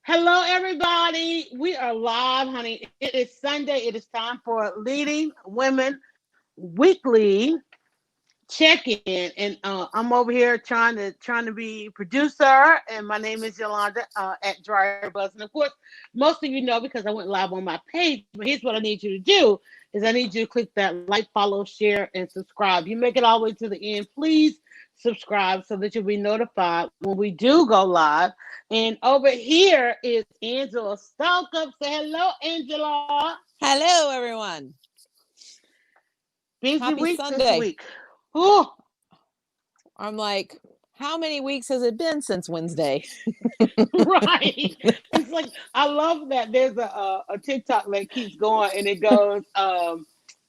Hello, everybody. We are live, honey. It is Sunday. It is time for Leading Women Weekly check-in, and I'm over here trying to be producer. And my name is Yalanda at Dryer Buzz, and of course, most of you know because I went live on my page. But here's what I need you to do: is I need you to click that like, follow, share, and subscribe. You make it all the way to the end, please subscribe so that you'll be notified when we do go live. And over here is Angela Stalkup. Say hello, Angela. Hello, everyone. Busy Happy week this Sunday. week. Ooh. I'm like, how many weeks has it been since Wednesday? Right. It's like I love that there's a TikTok that keeps going and it goes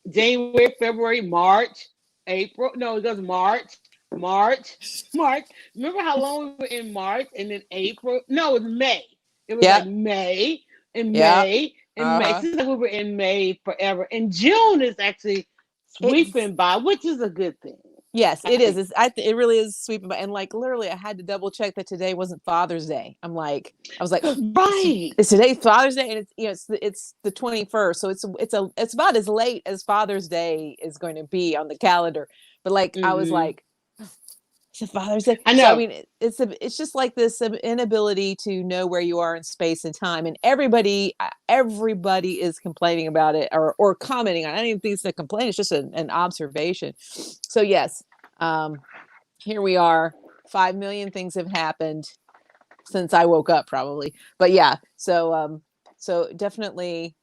January, February, March, April. No, it goes March. Remember how long we were in March and then April? No, it was May. It was like Yep. May and Yep. May and May. Uh-huh. Seems like we were in May forever. And June is actually It's sweeping by, which is a good thing. yes, I it is. think. It really is sweeping by. And like literally, I had to double check that today wasn't Father's Day. I was like, Right. it's today Father's Day, and it's the 21st, so it's about as late as Father's Day is going to be on the calendar. But like I was Hmm. like, it's a Father's Day. I So I know. mean, it's just like this inability to know where you are in space and time, and everybody is complaining about it or commenting on it. I don't even think it's a complaint; it's just an observation. So yes, um, here we are. 5 million things have happened since I woke up, probably. But yeah, so definitely,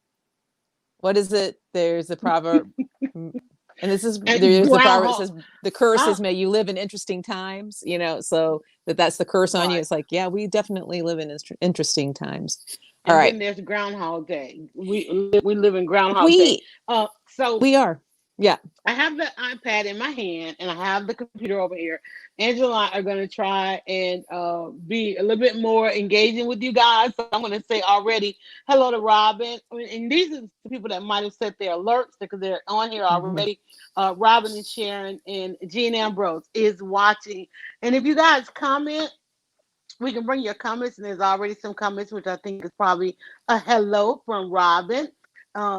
what is it? There's a proverb. And And there's a proverb that groundhog. says the curse I, is may you live in interesting times, so that's the curse on you. right. It's like, yeah, we definitely live in interesting times. All And right. then there's Groundhog Day. We live in Groundhog Day. we So we are. Yeah. I have the iPad in my hand and I have the computer over here. Angela and I are going to try and be a little bit more engaging with you guys. So I'm going to say already hello to Robin. And these are the people that might have set their alerts because they're on here Mhm. already. Robin and Sharon and Jean Ambrose is watching. And if you guys comment, we can bring your comments, and there's already some comments, which I think is probably a hello from Robin.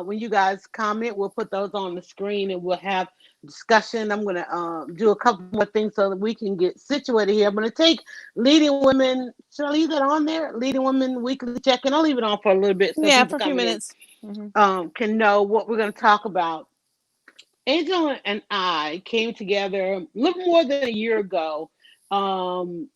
When you guys comment, we'll put those on the screen and we'll have discussion. I'm going to do a couple more things so that we can get situated here. I'm going to take Leading Women. Should I leave that on there? Leading Women Weekly Check-in. I'll leave it on for a little bit so Yeah, people for a few coming in minutes. Hmm. can know what we're going to talk about. Angela and I came together a little more than a year ago. Um,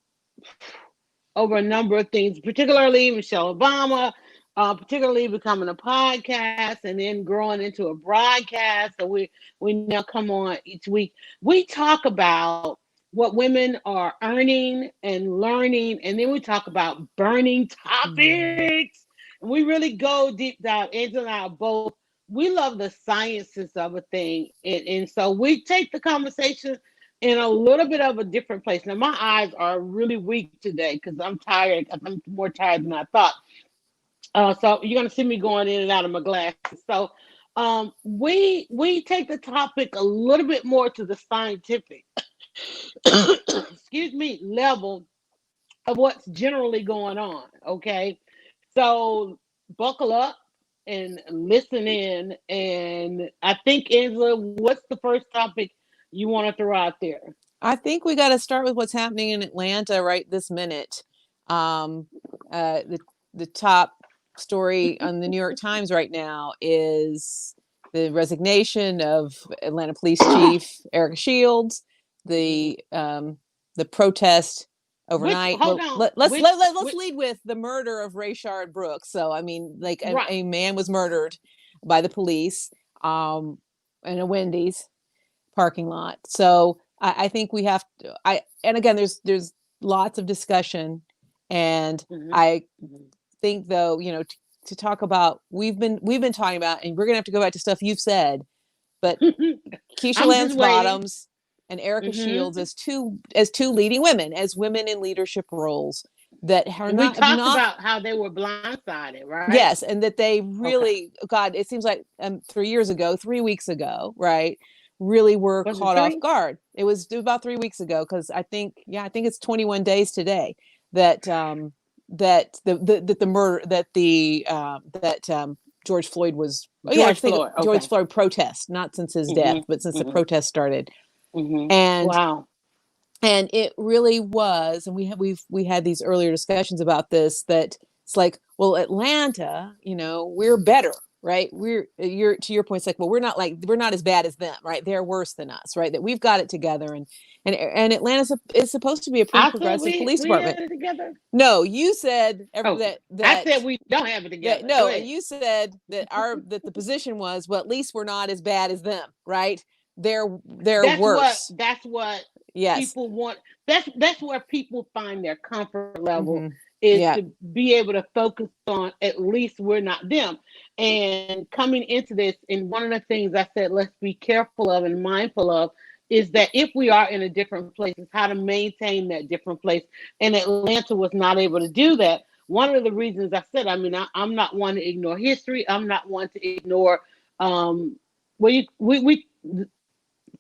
over a number of things, particularly Michelle Obama, particularly becoming a podcast and then growing into a broadcast. So we now come on each week. We talk about what women are earning and learning, and then we talk about burning topics. And we really go deep dive. Angela and I are both. We love the sciences of a thing, and so we take the conversation in a little bit of a different place. Now, my eyes are really weak today because I'm tired. I'm more tired than I thought. So you're gonna see me going in and out of my glasses. So we take the topic a little bit more to the scientific, excuse me, level of what's generally going on. Okay, so buckle up and listen in. And I think Angela, what's the first topic you want to throw out there? I think we got to start with what's happening in Atlanta right this minute. Um, the top story on the New York Times right now is the resignation of Atlanta Police Chief Eric Shields, Mhm. the protest Which overnight. hold Well, on, let's which lead with the murder of Rayshard Brooks. So I mean, like right. a man was murdered by the police in a Wendy's parking lot. So I think we have to. And again, there's lots of discussion, and Mhm. I Mhm. think though, to talk about we've been talking about, and we're gonna have to go back to stuff you've said, but Keisha I'm just Lance waiting. Bottoms and Erica Hmm. Shields as two leading women, as women in leadership roles that are And we not have talked not. about how they were blindsided, right? Yes, and that they Okay. really, God, it seems like 3 years ago, 3 weeks ago, right? Really were Was it caught off three? guard. It was about 3 weeks ago because I think it's 21 days today that that the murder that George Floyd was, oh yeah, I George think Floyd. George Okay. Floyd protest, not since his death, Mhm. but since the Mhm. protest started. Mhm. And Wow. it really was, and we had these earlier discussions about this, that it's like, well, Atlanta, we're better, right? You're to your point, it's like, well, we're not as bad as them, right? They're worse than us, right? That we've got it together, and Atlanta is supposed to be a pretty I said progressive police we department. had it together. No, you said Oh, that I said we don't have it together. Go no, and ahead. you said that the position was, well, at least we're not as bad as them, right? They're worse. That's what Yes. people want. That's where people find their comfort level, Mm-hmm. is Yeah. to be able to focus on, at least we're not them. And coming into this, and one of the things I said, let's be careful of and mindful of, is that if we are in a different place, is how to maintain that different place. And Atlanta was not able to do that. One of the reasons I said, I mean, I'm not one to ignore history. I'm not one to ignore um, we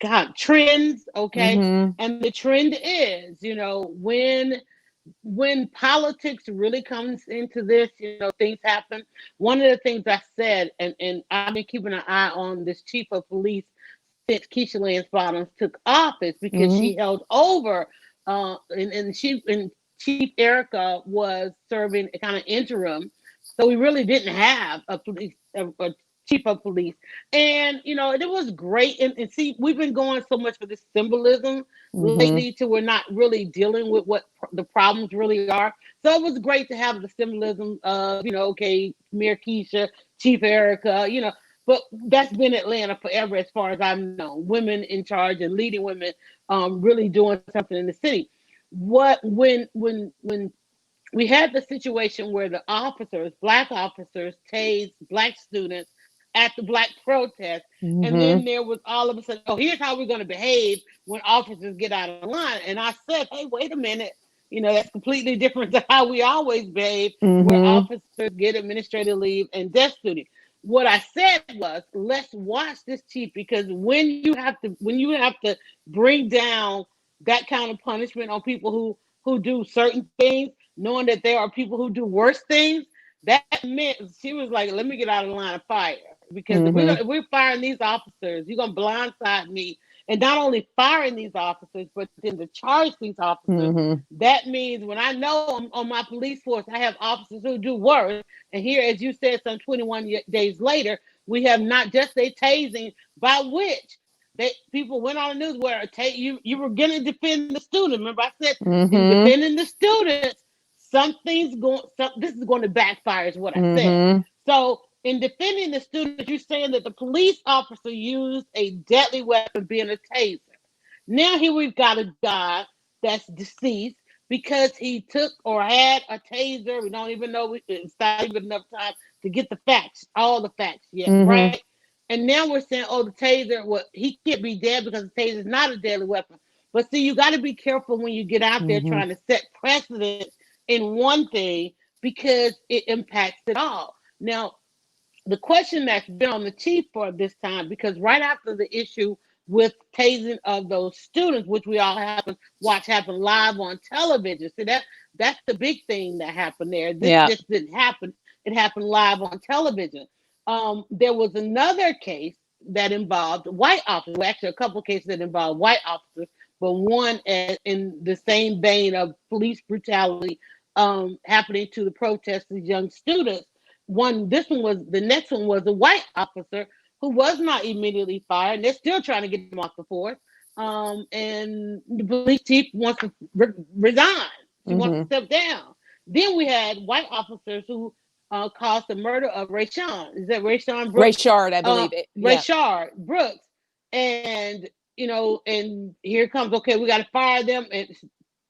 God, trends, okay? Mm-hmm. And the trend is, when politics really comes into this, things happen. One of the things I said, and I've been keeping an eye on this chief of police since Keisha Lance Bottoms took office, because Mm-hmm. she held over, and Chief Erica was serving a kind of interim, so we really didn't have a chief of police, and it was great. And see, we've been going so much for this symbolism Mm-hmm. lately, to we're not really dealing with what the problems really are. So it was great to have the symbolism of, okay, Mayor Keisha, Chief Erica, but that's been Atlanta forever, as far as I've known. Women in charge and leading women, really doing something in the city. What when we had the situation where the officers, black officers, tased black students at the black protest, and Mm-hmm. then there was all of a sudden, oh, here's how we're going to behave when officers get out of line. And I said, hey, wait a minute, that's completely different to how we always behave, where Mm-hmm. officers get administrative leave and desk duty. What I said was, let's watch this, chief, because when you have to bring down that kind of punishment on people who do certain things, knowing that there are people who do worse things, that meant, she was like, let me get out of the line of fire. Because Mm-hmm. if we're firing these officers, you're gonna blindside me. And not only firing these officers, but then to charge these officers. Mm-hmm. That means when I know on my police force, I have officers who do worse. And here, as you said, some 21 days later, we have not just a tasing, by which people went on the news where you were going to defend the student. Remember, I said, in Mm-hmm. defending the students, this is going to backfire, is what I said. Mm-hmm. So in defending the students, you're saying that the police officer used a deadly weapon, being a taser. Now here we've got a guy that's deceased because he took or had a taser. We don't even know, it's not even enough time to get the facts, all the facts yet, Mm-hmm. right? And now we're saying, oh, the taser, well, he can't be dead because the taser is not a deadly weapon. But see, you got to be careful when you get out there Mm-hmm. trying to set precedent in one thing, because it impacts it all. Now, the question that's been on the chief for this time, because right after the issue with tasing of those students, which we all watch happen live on television. See, that's the big thing that happened there. This Yeah. just didn't happen. It happened live on television. There was another case that involved white officers. Well, actually, a couple of cases that involved white officers, but one in the same vein of police brutality, happening to the protesters, young students. The next one was a white officer who was not immediately fired, and they're still trying to get him off the force. And the police chief wants to resign. She wants to Mm-hmm. step down. Then we had white officers who caused the murder of Rayshawn. Is that Rayshawn Ray Brooks? Shard, I believe it. Yeah. Rayshard Brooks. And and here comes, okay, we got to fire them. And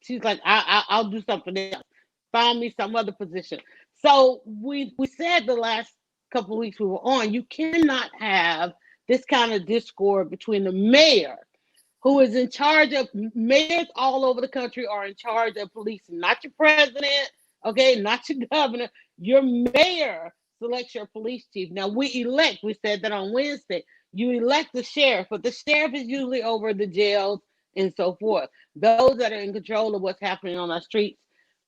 she's like, I'll do something else. Find me some other position. So we said the last couple of weeks we were on, you cannot have this kind of discord between the mayor, who is in charge of, mayors all over the country are in charge of policing, not your president, okay, not your governor. Your mayor selects your police chief. Now we said that on Wednesday, you elect the sheriff, but the sheriff is usually over the jails and so forth. Those that are in control of what's happening on our streets.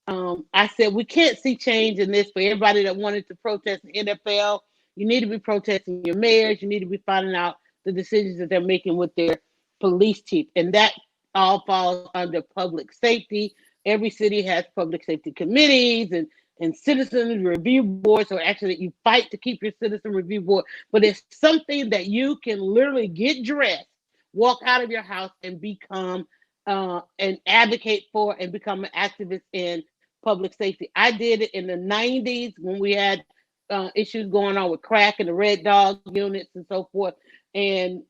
I said we can't see change in this for everybody that wanted to protest the NFL. You need to be protesting your mayors. You need to be finding out the decisions that they're making with their police chief, and that all falls under public safety. Every city has public safety committees and citizen review boards, or actually you fight to keep your citizen review board. But it's something that you can literally get dressed, walk out of your house, and become and advocate for and become an activist in public safety. I did it in the 90s when we had issues going on with crack and the red dog units and so forth. And,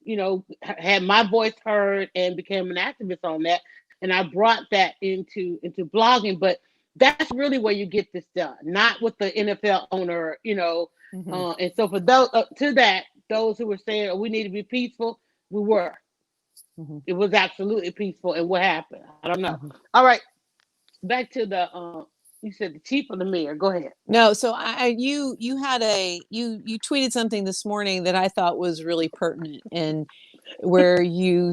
had my voice heard and became an activist on that. And I brought that into blogging. But that's really where you get this done, not with the NFL owner, Mm-hmm. and so for those to that, those who were saying, oh, we need to be peaceful, we were. Mm-hmm. It was absolutely peaceful. And what happened? I don't know. Mm-hmm. All right, back to the you said the chief or the mayor. Go ahead. No, so you had you tweeted something this morning that I thought was really pertinent, and where you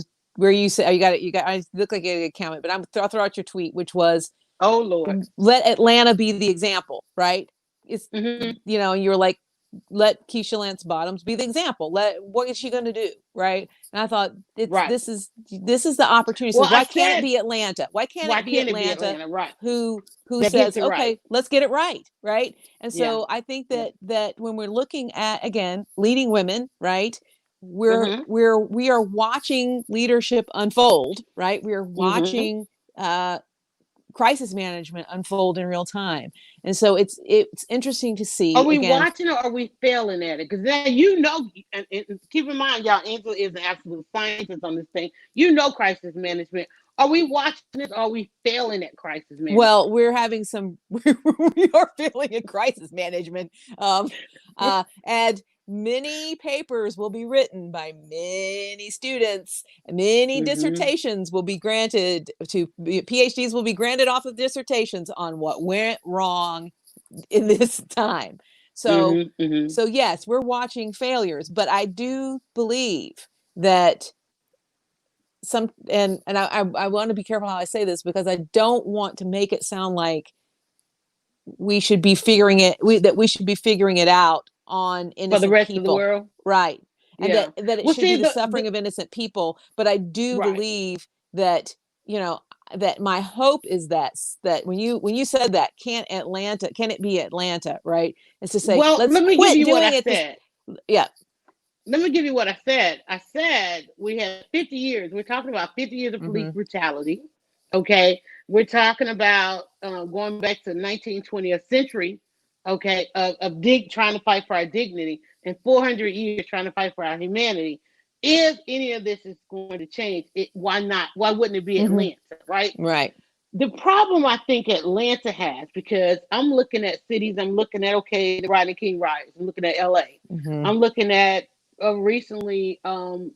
said, oh, you got I look like a comment, but I'll throw out your tweet, which was, Oh Lord. let Atlanta be the example, right? It's, Mm-hmm. you're like, let Keisha Lance Bottoms be the example. What is she going to do, right? And I thought, Right. this is the opportunity. So Well, I why can't it said, be Atlanta? Why can't why it be can't it be Atlanta Atlanta? Right. who That gets says, it right. okay, let's get it right? And Yeah. so I think Yeah. that when we're looking at, again, leading women, right? Mm-hmm. We are watching leadership unfold, right? We are Mm-hmm. watching crisis management unfold in real time. And so it's interesting to Are see, we again. watching or are we failing at it? Because then and keep in mind, y'all, Angela is an absolute scientist on this thing. You know crisis management. Are we watching this or are we failing at crisis management? Well, we're having some we are failing in crisis management. And many papers will be written by many students, many Mm-hmm. dissertations will be granted to PhDs will be granted off of dissertations on what went wrong in this time. So Mm-hmm. Mm-hmm. yes, we're watching failures, but I do believe that some, and I want to be careful how I say this, because I don't want to make it sound like we should be that we should be figuring it out on For the innocent rest of the people, world? right? And Yeah. that it Well, should be see, the suffering of innocent people. But I do right. believe that, that my hope is that when you said that, can it be Atlanta, right? Is to say, Well, let's let me give quit you what doing I it this. said. Yeah. Let me give you what I said. I said we have 50 years. We're talking about 50 years of police Mm-hmm. brutality. Okay. We're talking about going back to the 19th, 20th century. Okay. Trying to fight for our dignity, and 400 years trying to fight for our humanity. If any of this is going to change, why not? Why wouldn't it be Mm-hmm. Atlanta? Right. Right. The problem I think Atlanta has, because I'm looking at cities, I'm looking at, okay, the Rodney King riots, I'm looking at LA, Mm-hmm. I'm looking at recently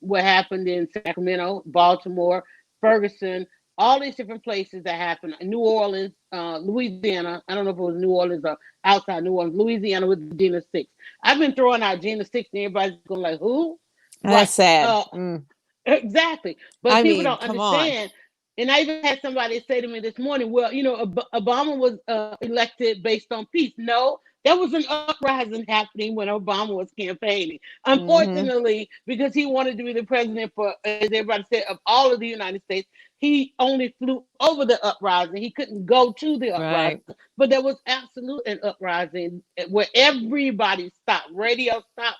what happened in Sacramento, Baltimore, Ferguson, all these different places that happened, New Orleans, Louisiana. I don't know if it was New Orleans or outside New Orleans, Louisiana with Gina Six. I've been throwing out Gina Six, and everybody's going like, who? Right. That's sad. Uh, exactly. But I people mean, don't come on. understand. And I even had somebody say to me this morning, well, Obama was elected based on peace. No, there was an uprising happening when Obama was campaigning. Mm-hmm. Unfortunately, because he wanted to be the president for, as everybody said, of all of the United States, he only flew over the uprising. He couldn't go to the uprising. Right. But there was absolute an uprising where everybody stopped, radio stopped,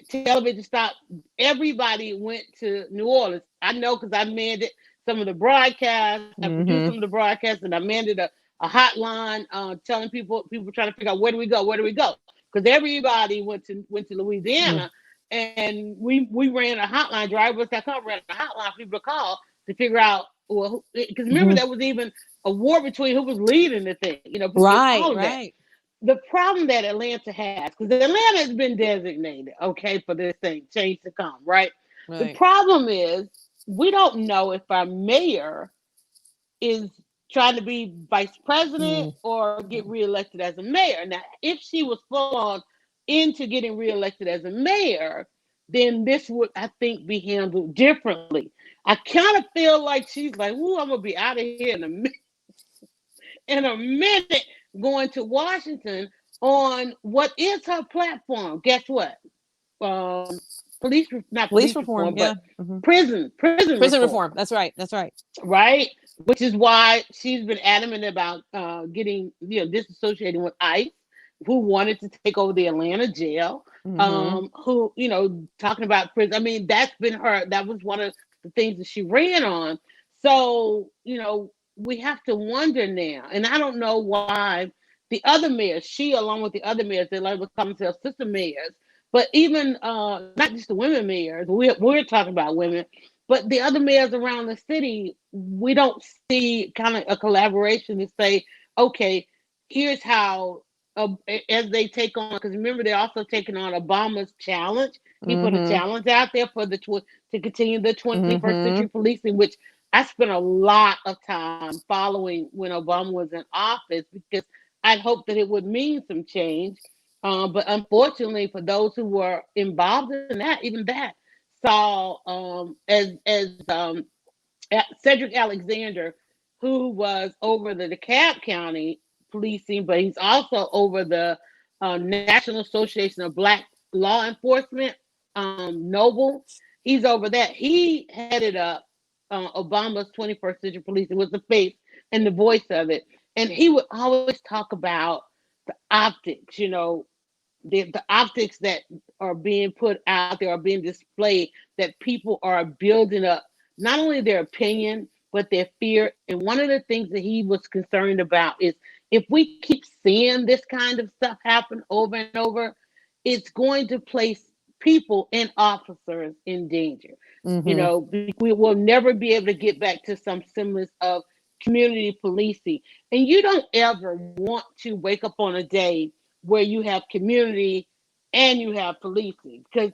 television stopped. Everybody went to New Orleans. I know because I manned it, some of the broadcasts. I produced some of Mm-hmm. the broadcasts, and I manned it a hotline telling people trying to figure out where do we go, where do we go? Because everybody went to Louisiana, and we ran a hotline. Drivers.com ran a hotline for people to call to figure out, well, because remember Mm-hmm. there was even a war between who was leading the thing. Right. All of that. Right. The problem that Atlanta has, because Atlanta has been designated, okay, for this thing, change to come, right? The Right. problem is we don't know if our mayor is trying to be vice president Mm. or get reelected as a mayor. Now, if she was full on into getting reelected as a mayor, then this would, I think, be handled differently. I kind of feel like she's like, "Ooh, I'm gonna be out of here in a minute," in a minute going to Washington on what is her platform. Guess what? Um, not Police police reform. reform, Yeah. but Hmm. prison Prison reform, reform. That's right. That's right. right? Which is why she's been adamant about getting, disassociating with ICE, who wanted to take over the Atlanta jail. Hmm. Who, talking about prison. I mean, that's been her. That was one of the things that she ran on. So, we have to wonder now, and I don't know why the other mayors, she along with the other mayors, they like to call themselves sister mayors, but even not just the women mayors. We're talking about women, but the other mayors around the city, we don't see kind of a collaboration to say, okay, here's how, as they take on, because remember, they're also taking on Obama's challenge. He put a Hmm. challenge out there for to continue the 21st Hmm. century policing, which I spent a lot of time following when Obama was in office, because I'd hoped that it would mean some change. But unfortunately, for those who were involved in that, even that saw, as Cedric Alexander, who was over the DeKalb County policing, but he's also over the National Association of Black Law Enforcement, Noble. He's over that. He headed up Obama's 21st Century Policing, was the face and the voice of it. And he would always talk about the optics, the optics that are being put out there, are being displayed, that people are building up not only their opinion but their fear. And one of the things that he was concerned about is, if we keep seeing this kind of stuff happen over and over, it's going to place people and officers in danger. Hmm. We will never be able to get back to some semblance of community policing. And you don't ever want to wake up on a day where you have community and you have policing, because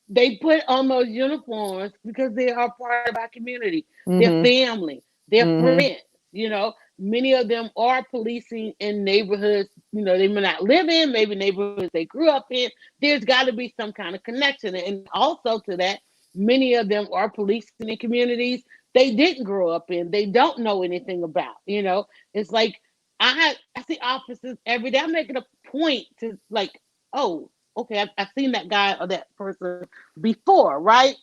they put on those uniforms because they are part of our community, their Hmm. family, their Hmm. friends. Many of them are policing in neighborhoods, they may not live in, maybe neighborhoods they grew up in. There's got to be some kind of connection. And also to that, many of them are policing in communities they didn't grow up in, they don't know anything about. It's like, I see officers every day. I'm making a point to, like, oh, okay, I've seen that guy or that person before, right?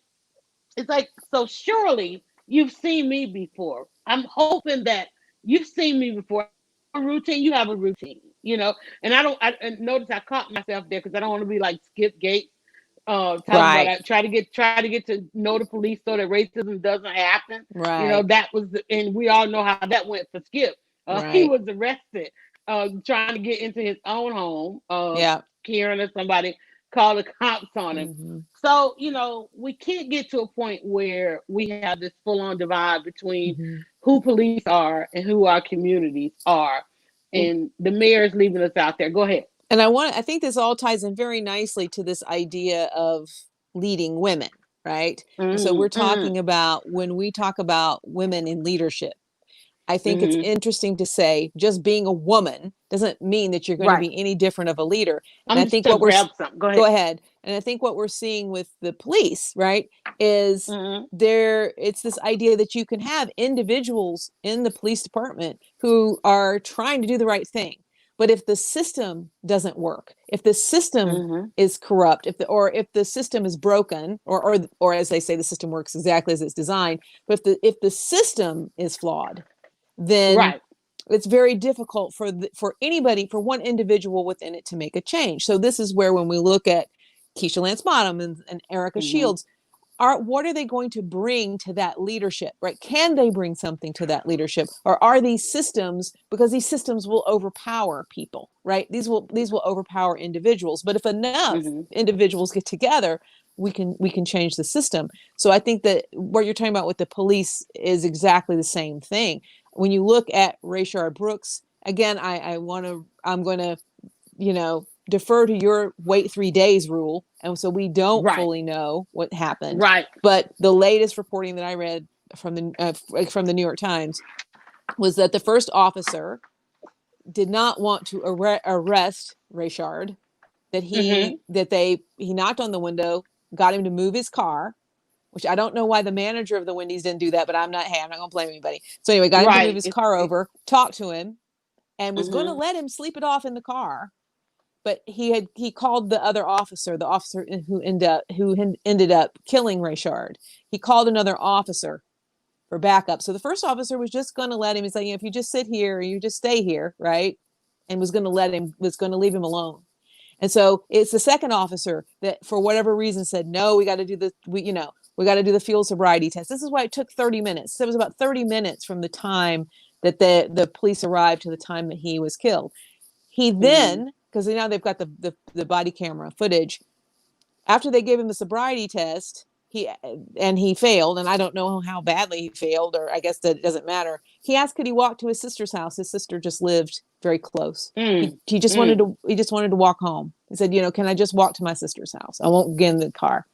It's like, so surely you've seen me before. I'm hoping that you've seen me before. I have a routine, you have a routine, and I notice I caught myself there because I don't want to be like Skip Gates, talking about, Right. I try to get to know the police so that racism doesn't happen. Right. That was and we all know how that went for Skip. He Right. was arrested trying to get into his own home. Yeah. Karen or somebody called the cops on him. Hmm. So, we can't get to a point where we have this full on divide between Hmm. who police are and who our communities are. And the mayor's leaving us out there. Go ahead. And I think this all ties in very nicely to this idea of leading women, right? And so we're Mm-hmm, mm-hmm, talking about, when we talk about women in leadership, I think it's mm-hmm. interesting to say just being a woman doesn't mean that you're going to Right. be any different of a leader. And I'm I just think gonna what we're grab something. Go go ahead. ahead. And I think what we're seeing with the police, right, is Mm-hmm, it's this idea that you can have individuals in the police department who are trying to do the right thing. But if the system doesn't work, if the system mm-hmm. is corrupt, if the system is broken, or as they say, the system works exactly as it's designed, but if the system is flawed, then Right. it's very difficult for anybody, for one individual within it, to make a change. So this is where, when we look at Keisha Lance Bottom and Erica Mm-hmm, Shields, what are they going to bring to that leadership, right? Can they bring something to that leadership, or are these systems, because these systems will overpower people, right? These will overpower individuals. But if enough mm-hmm. individuals get together, we can change the system. So I think that what you're talking about with the police is exactly the same thing. When you look at Rayshard Brooks, again, I'm going to, defer to your wait 3 days rule. And so we don't Right. fully know what happened. Right. But the latest reporting that I read from the New York Times was that the first officer did not want to arrest Rayshard. Mm-hmm. He knocked on the window, got him to move his car, which I don't know why the manager of the Wendy's didn't do that, but I'm not going to blame anybody. So anyway, got him to move Right. his car over, talk to him. and was going to Mhm. let him sleep it off in the car. But he called the other officer, the officer who ended up killing Rayshard. He called another officer for backup. So the first officer was just going to let him. He's like, if you just sit here, you just stay here, right? And was going to leave him alone. And so it's the second officer that, for whatever reason, said, no, we got to do we got to do the field sobriety test. This is why it took 30 minutes. So it was about 30 minutes from the time that the police arrived to the time that he was killed. He Mhm. then, because now they've got the body camera footage, after they gave him the sobriety test, he failed, and I don't know how badly he failed, or I guess that it doesn't matter. He asked could he walk to his sister's house. His sister just lived very close. He Mm. he just wanted Mm. to he just wanted to walk home. He said, can I just walk to my sister's house? I won't get in the car.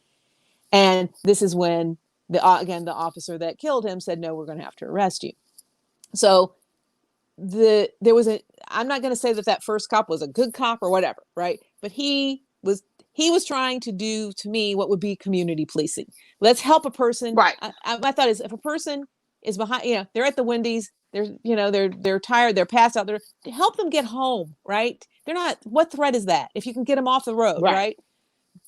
And this is when the officer that killed him said, no, we're going to have to arrest you. So there was a I'm not going to say that first cop was a good cop or whatever, right? But he was trying to do to me what would be community policing. Let's help a person. Right. My thought is, if a person is behind, they're at the Wendy's, they're tired, they're passed out, help them get home, right? They're not. What threat is that if you can get them off the road, Right. right?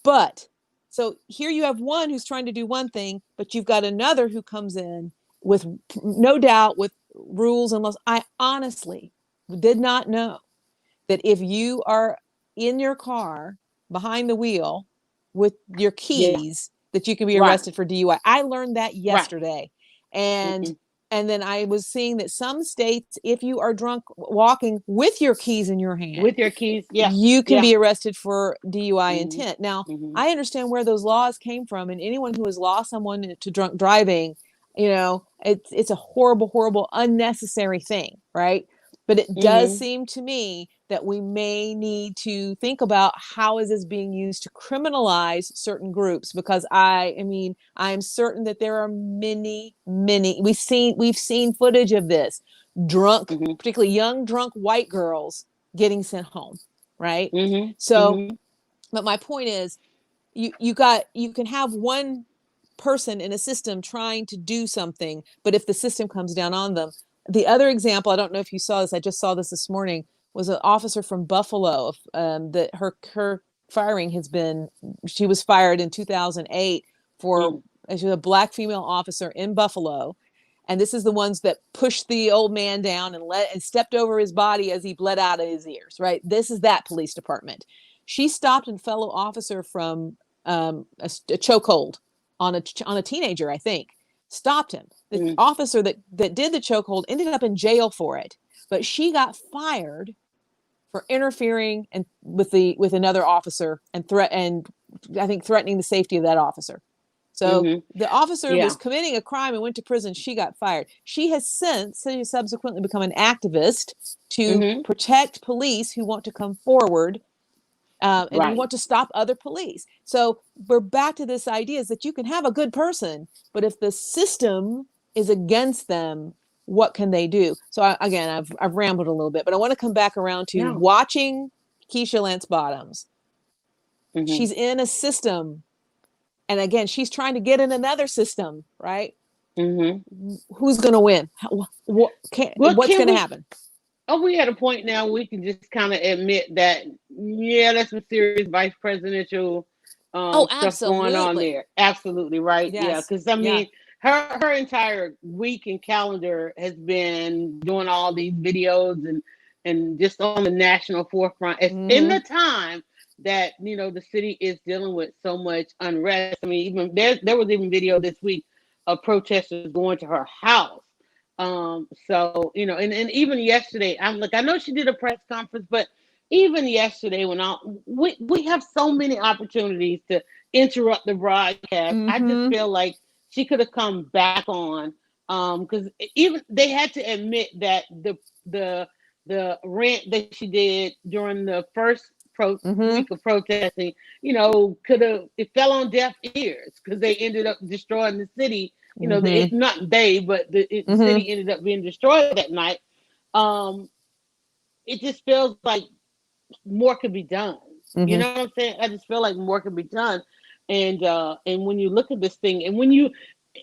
But so here you have one who's trying to do one thing, but you've got another who comes in with no doubt with rules and laws. I honestly did not know that if you are in your car behind the wheel with your Yeah. keys, that you can be Right. arrested for DUI. I learned that Right. yesterday. And Mm-mm. and then I was seeing that some states, if you are drunk walking with your keys in your hand, With your keys. Yeah. you can Yeah. be arrested for DUI Mhm. intent. Now, Mhm. I understand where those laws came from, and anyone who has lost someone to drunk driving, it's a horrible, horrible, unnecessary thing, right? But it does Mhm. seem to me that we may need to think about how is this being used to criminalize certain groups, because I mean, I'm certain that there are many we've seen footage of this drunk, Mhm. particularly young drunk white girls getting sent home, right? Mhm. So, Mhm. but my point is, you can have one person in a system trying to do something, but if the system comes down on them. The other example, I don't know if you saw this, I just saw this morning, was an officer from Buffalo, that her firing has been, she was fired in 2008 for, Mhm. she was a black female officer in Buffalo. And this is the ones that pushed the old man down and stepped over his body as he bled out of his ears, right? This is that police department. She stopped a fellow officer from a chokehold on a teenager, I think. Stopped him. The Mhm. officer that did the chokehold ended up in jail for it, but she got fired for interfering and with another officer and I think threatening the safety of that officer. So Mhm. the officer was Yeah. committing a crime and went to prison. She got fired. She has subsequently become an activist to Mhm. protect police who want to come forward, and who Right. want to stop other police. So we're back to this idea is that you can have a good person, but if the system is against them, what can they do? So again, I've rambled a little bit, but I want to come back around to No. watching Keisha Lance Bottoms. Mhm. She's in a system, and again, she's trying to get in another system, right? Mhm. Who's going to win? Well, What's can going to we? happen? Are we at a point now we can just kind of admit that, yeah, that's some serious vice presidential Oh, stuff going on absolutely. there. Absolutely right. Yeah, Yes. because I Yeah. mean, her entire week and calendar has been doing all these videos and just on the national forefront. It's in Mm-hmm. the time that the city is dealing with so much unrest. I mean, even there was even video this week of protesters going to her house. So and even yesterday, I'm like, I know she did a press conference, but even yesterday, we have so many opportunities to interrupt the broadcast. I just Mm-hmm. feel like she could have come back on, because even they had to admit that the the rant that she did during the first Mm-hmm. week of protesting, could have it fell on deaf ears because they ended up destroying the city. Mm-hmm. Not they, but the Mm-hmm. city ended up being destroyed that night. Um, it just feels like more could be done. You Mm-hmm. know what I'm saying? I just feel like more could be done. And when you look at this thing, and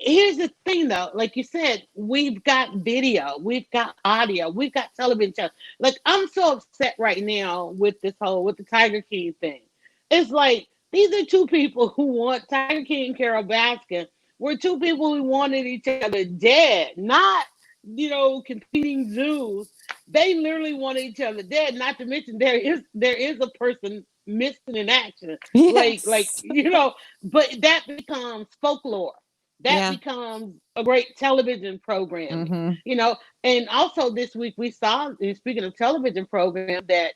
here's the thing though, like you said, we've got video, we've got audio, we've got television shows. Like I'm so upset right now with this whole with the Tiger King thing. It's like these are two people who want Tiger King and Carol Baskin. We're two people who wanted each other dead, not competing zoos. They literally wanted each other dead. Not to mention there is a person missing in action. Like Yes. but that becomes folklore. That Yeah. becomes a great television programming. Mm-hmm. And also this week we saw, and speaking of television program, that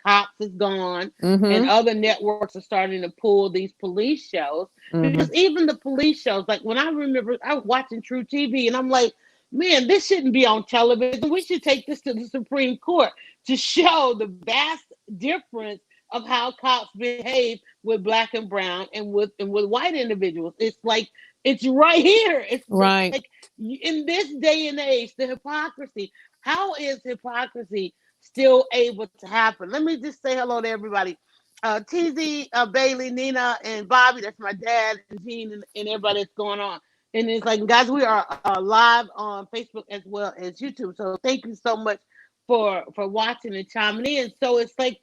Cops is gone, and Mm-hmm. other networks are starting to pull these police shows, because Mm-hmm. even the police shows, like when I remember I was watching True TV, and I'm like, man, this shouldn't be on television. We should take this to the Supreme Court to show the vast difference of how cops behave with black and brown and with white individuals. It's like it's right here. It's Right. like in this day and age, the hypocrisy. How is hypocrisy still able to happen? Let me just say hello to everybody. TZ, Bailey, Nina, and Bobby. That's my dad, and Gene, and everybody that's going on. And it's like, guys, we are live on Facebook as well as YouTube. So thank you so much for watching and chiming in. So it's like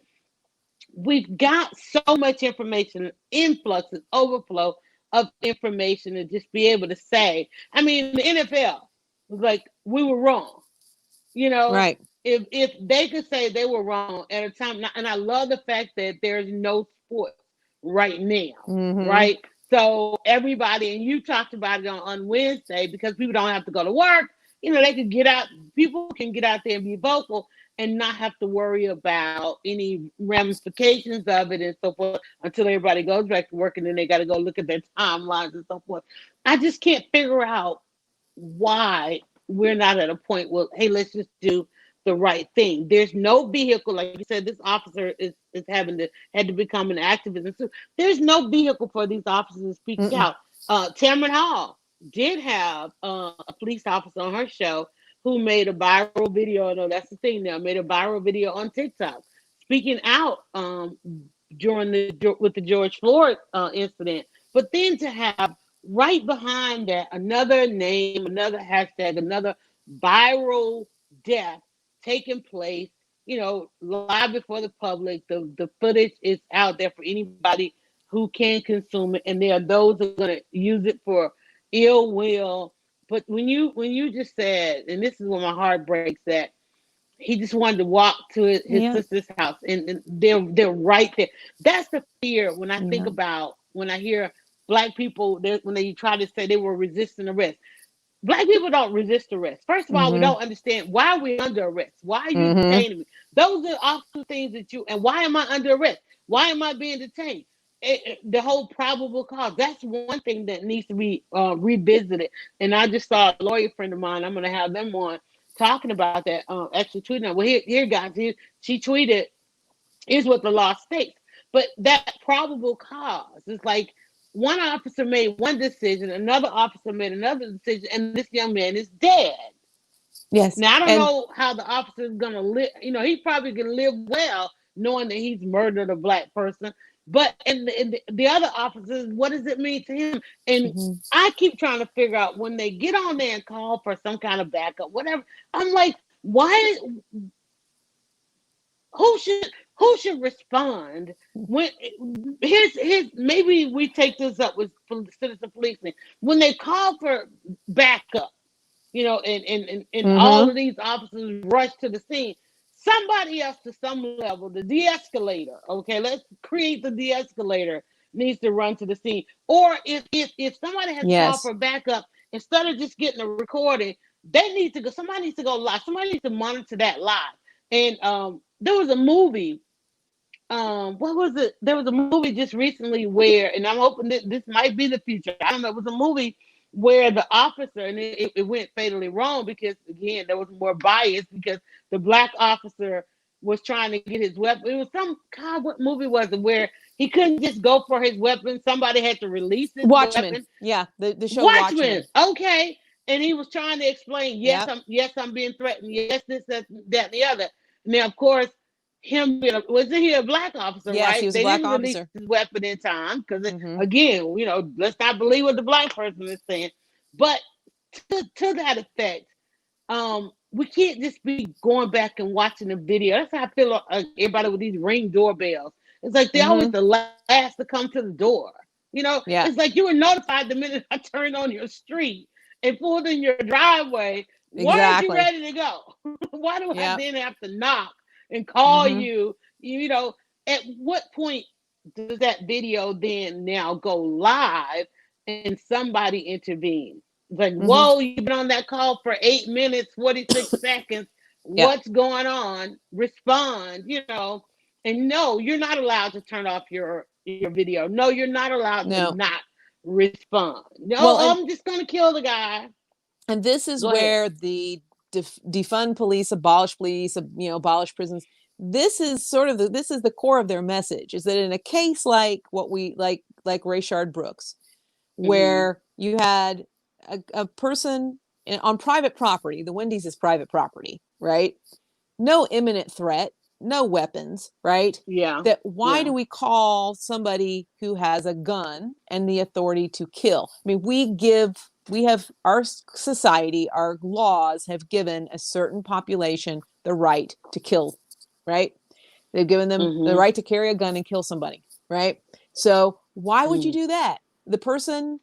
we've got so much information, influx and overflow of information, to just be able to say. I mean, the NFL was like, we were wrong. You know, Right. if they could say they were wrong at a time, and I love the fact that there's no sports right now, Mm-hmm. right? So everybody, and you talked about it on Wednesday, because people don't have to go to work. They could get out. People can get out there and be vocal, and not have to worry about any ramifications of it and so forth, until everybody goes back to work, and then they got to go look at their timelines and so forth. I just can't figure out why we're not at a point where, hey, let's just do the right thing. There's no vehicle, like you said, this officer is had to become an activist. And so there's no vehicle for these officers to speak Mm-mm. out. Tamron Hall did have a police officer on her show who made a viral video. I know that's the thing now. Made a viral video on TikTok speaking out during with the George Floyd incident. But then to have right behind that another name, another hashtag, another viral death taking place, live before the public. The footage is out there for anybody who can consume it, and there are those that are going to use it for ill will. But when you just said, and this is when my heart breaks, that he just wanted to walk to his Yeah. sister's house, and they're right there. That's the fear when I think Yeah. about, when I hear black people, when they try to say they were resisting arrest. Black people don't resist arrest. First of all, we Mm-hmm. don't understand why we're under arrest. Why are you Mm-hmm. detaining me? Those are all two things that and why am I under arrest? Why am I being detained? The whole probable cause. That's one thing that needs to be revisited. And I just saw a lawyer friend of mine. I'm going to have them on talking about that. Actually tweeting out. Well, here, guys. She tweeted, "Here's what the law states." But that probable cause is like, one officer made one decision, another officer made another decision, and this young man is dead. Yes. Now I don't And know how the officer is gonna live. He's probably gonna live well knowing that he's murdered a black person. But the other officers, what does it mean to him? And mhm. I keep trying to figure out, when they get on there and call for some kind of backup, whatever. I'm like, why? Who should respond when? Here's maybe we take this up with citizen policing, when they call for backup, and all Mhm. of these officers rush to the scene. Somebody else, to some level, the de-escalator. Okay, let's create the de-escalator, needs to run to the scene. Or if somebody has called Yes. for backup, instead of just getting a recording, they need to go. Somebody needs to go live. Somebody needs to monitor that live. And there was a movie. What was it? There was a movie just recently where, and I'm hoping that this might be the future. I don't know. It was a movie where the officer, and it went fatally wrong, because again there was more bias, because the black officer was trying to get his weapon. It was some God, what movie was it, where he couldn't just go for his weapon? Somebody had to release his Watchmen. weapon. Yeah. The show Watchmen, Watchmen. okay. And he was trying to explain, Yep. yes, I'm being threatened. Yes, this, that, and the other. Now, of course, him being wasn't he a black officer, Yes, he right? was a They black didn't release officer. his weapon in time, because Mhm. again, let's not believe what the black person is saying. But to that effect, we can't just be going back and watching the video. That's how I feel like everybody with these Ring doorbells. It's like they're always Mm-hmm. the last to come to the door. It's Yeah, like you were notified the minute I turned on your street and pulled in your driveway. Why aren't you exactly. ready to go? Why do I Yeah. then have to knock and call Mm-hmm. you? At what point does that video then now go live and somebody intervene? Like, Mm-hmm. whoa, you've been on that call for 8 minutes, 46 seconds. Yeah. What's going on? Respond. And no, you're not allowed to turn off your video. No, you're not allowed to No. not respond. No, Well, I'm just gonna kill the guy. and this is Go ahead. where the defund police, abolish prisons. This is sort of this is the core of their message. Is that in a case like what we like Rayshard Brooks, Hmm. where you had a person on private property. The Wendy's is private property, right? No imminent threat, no weapons, right? Yeah. That why Yeah. do we call somebody who has a gun and the authority to kill? I mean, we have our society, our laws have given a certain population the right to kill, right? They've given them the Hmm. right to carry a gun and kill somebody, right? So why would you Hmm. do that? The person,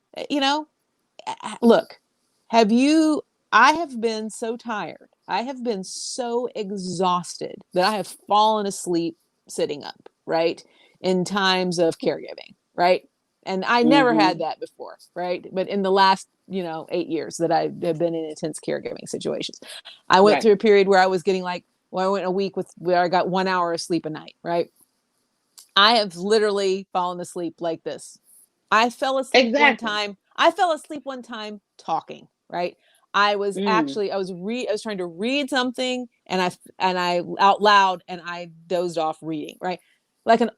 look, have you I have been so tired. I have been so exhausted that I have fallen asleep sitting up, right? In times of caregiving, right? And I never had Hmm. that before, right? But in the last, 8 years that I have been in intense caregiving situations, I went Right. through a period where I was getting I went a week where I got 1 hour of sleep a night, right? I have literally fallen asleep like this. I fell asleep one Exactly. time. I fell asleep one time talking, right? I was Mm. actually I was trying to read something and I out loud and I dozed off reading, right? Like a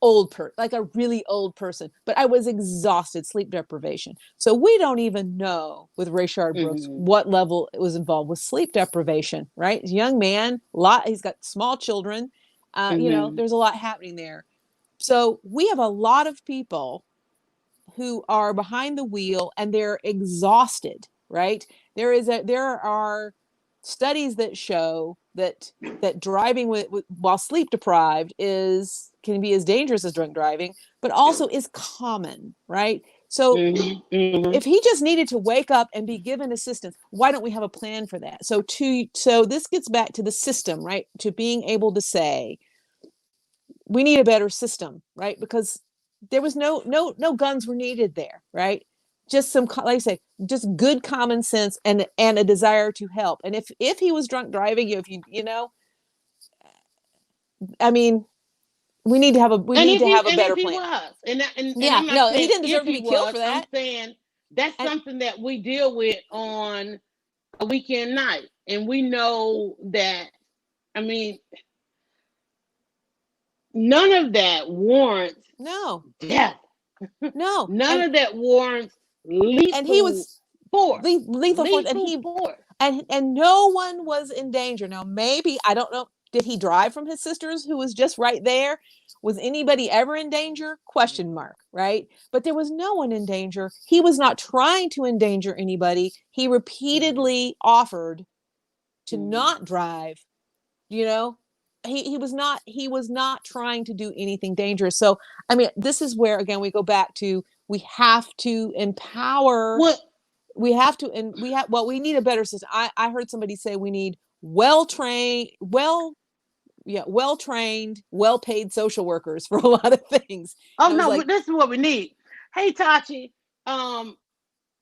really old person, but I was exhausted, sleep deprivation. So we don't even know with Rayshard Brooks Hmm. what level it was involved with sleep deprivation, right? Young man, he's got small children. Hmm. There's a lot happening there. So we have a lot of people who are behind the wheel and they're exhausted, right? There are studies that show that driving while sleep deprived is can be as dangerous as drunk driving, but also is common, right? So Hmm. Hmm. if he just needed to wake up and be given assistance, why don't we have a plan for that? So this gets back to the system, right? To being able to say we need a better system, right? Because there was no guns were needed there, right? Just some, like I say, just good common sense and a desire to help. And if he was drunk driving, if I mean, we And need if to he have a and if better he plan. was, and Yeah, I'm not no, he saying didn't if deserve to he be killed was, for I'm that. saying that's And something that we deal with on a weekend night, and we know that. I mean, none of that warrants no, death. no, None of that warrants and he lethal was force. lethal force, Lethal force. and no one was in danger. Now maybe I don't know, did he drive from his sister's who was just right there? Was anybody ever in danger? Question mark, right? But there was no one in danger. He was not trying to endanger anybody. He Mhm. repeatedly offered to Mhm. not drive, you know. He was not trying to do anything dangerous. So I mean, this is where again we go back to we have to empower, What? we have to, and we need a better system. I heard somebody say we need well trained, well trained, well paid social workers for a lot of things. Oh And I was no, like, this is what we need. Hey Tachi, um,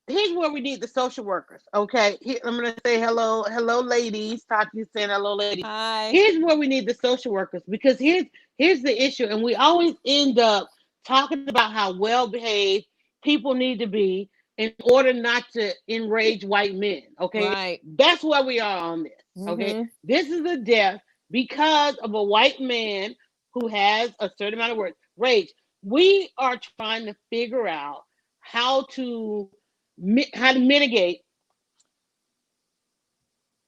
here's where we need the social workers. Okay, I'm gonna say hello, hello, ladies. Tachi's saying hello, ladies. hi. Here's where we need the social workers because here's the issue, and we always end up talking about how well behaved people need to be in order not to enrage white men. Okay, Right. that's where we are on this. Okay, Mm-hmm. this is a death because of a white man who has a certain amount of words. Rage. We are trying to figure out how to how to mitigate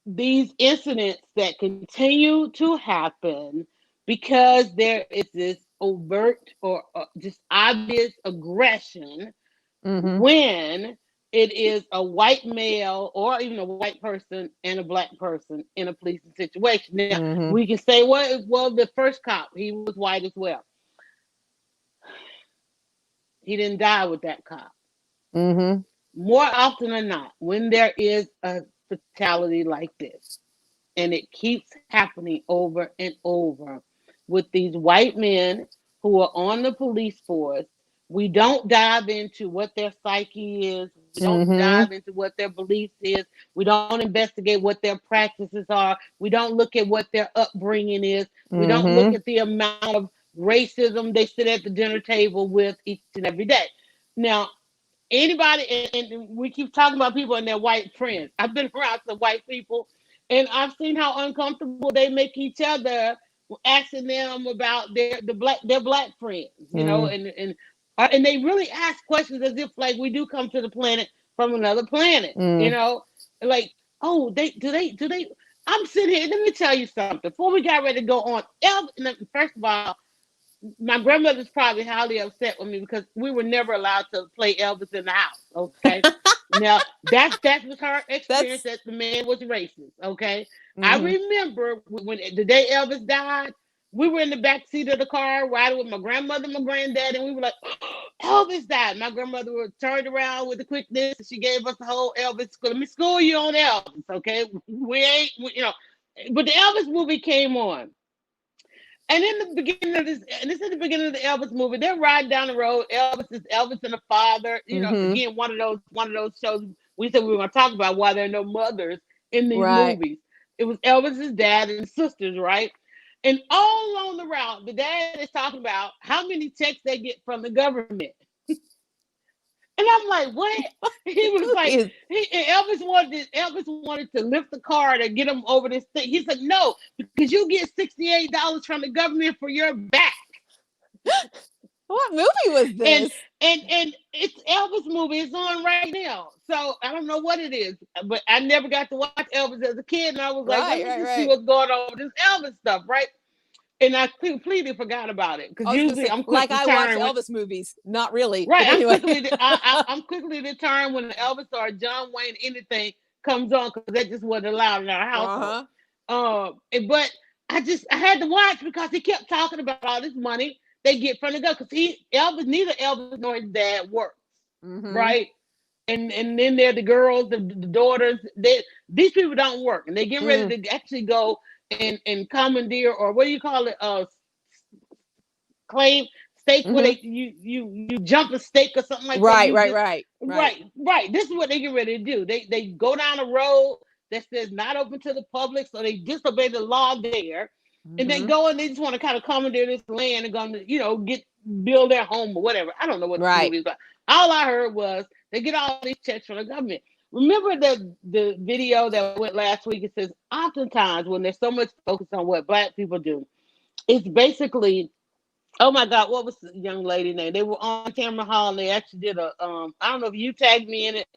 these incidents that continue to happen because there is this overt or just obvious aggression Mm-hmm. when it is a white male or even a white person and a black person in a policing situation. Now Mm-hmm. we can say, well, the first cop, he was white as well. He didn't die with that cop. Mm-hmm. More often than not, when there is a fatality like this, and it keeps happening over and over with these white men who are on the police force. We don't dive into what their psyche is. We don't Mm-hmm. dive into what their beliefs is. We don't investigate what their practices are. We don't look at what their upbringing is. We don't look Mm-hmm. at the amount of racism they sit at the dinner table with each and every day. Now, anybody, and we keep talking about people and their white friends. I've been around some white people, and I've seen how uncomfortable they make each other asking them about their black friends, and they really ask questions as if like we do come to the planet from another planet, Mm-hmm. like, oh, they. I'm sitting here. Let me tell you something. Before we got ready to go on, first of all, my grandmother's probably highly upset with me because we were never allowed to play Elvis in the house. Okay, now that was her experience. That's That the man was racist. Okay, I mm-hmm. remember when the day Elvis died, we were in the back seat of the car riding with my grandmother, and my granddad, and we were like, Elvis died. My grandmother was turned around with the quickness, and she gave us the whole Elvis. Let me school you on Elvis. Okay, we ain't, but the Elvis movie came on. And in the beginning of this, and this is the beginning of the Elvis movie. They're riding down the road. Elvis is Elvis and the father. Mm-hmm. Again, one of those shows we said we were going to talk about why there are no mothers in these Right. movies. It was Elvis's dad and sisters, right? And all along the route, the dad is talking about how many checks they get from the government. And I'm like, what? He was like, Is Elvis wanted to lift the car to get him over this thing. He said, no, because you get $68 from the government for your back. what movie was and this? and it's Elvis movie. It's on right now. So I don't know what it is, but I never got to watch Elvis as a kid, and I was like, let Right, me right, just see right. what's going on with this Elvis stuff, right? And I completely forgot about it because I was gonna usually say, I'm quick like to I watch turn when Elvis movies. Not really, right. but anyway. I'm quickly to turn when Elvis or John Wayne anything comes on because that just wasn't allowed in our household. Uh-huh. But I had to watch because he kept talking about all this money they get from the gun because neither Elvis nor his dad works, Mm-hmm. right? And then there are the girls, the daughters. These people don't work, and they get ready Mm. to actually go and commandeer, or what do you call it? Claim stake where Mm-hmm. you jump a stake or something like that. Right, You right, just right, right. right. This is what they get ready to do. They go down a road that says not open to the public, so they disobey the law there, and they Mm-hmm. go and they just want to kind of commandeer this land and gonna get build their home or whatever. I don't know what this Right. movie is about. All I heard was they get all these checks from the government. Remember the video that went last week? It says oftentimes when there's so much focus on what black people do, it's basically, oh my God, what was the young lady name? They were on Camera Hall and they actually did I don't know if you tagged me in it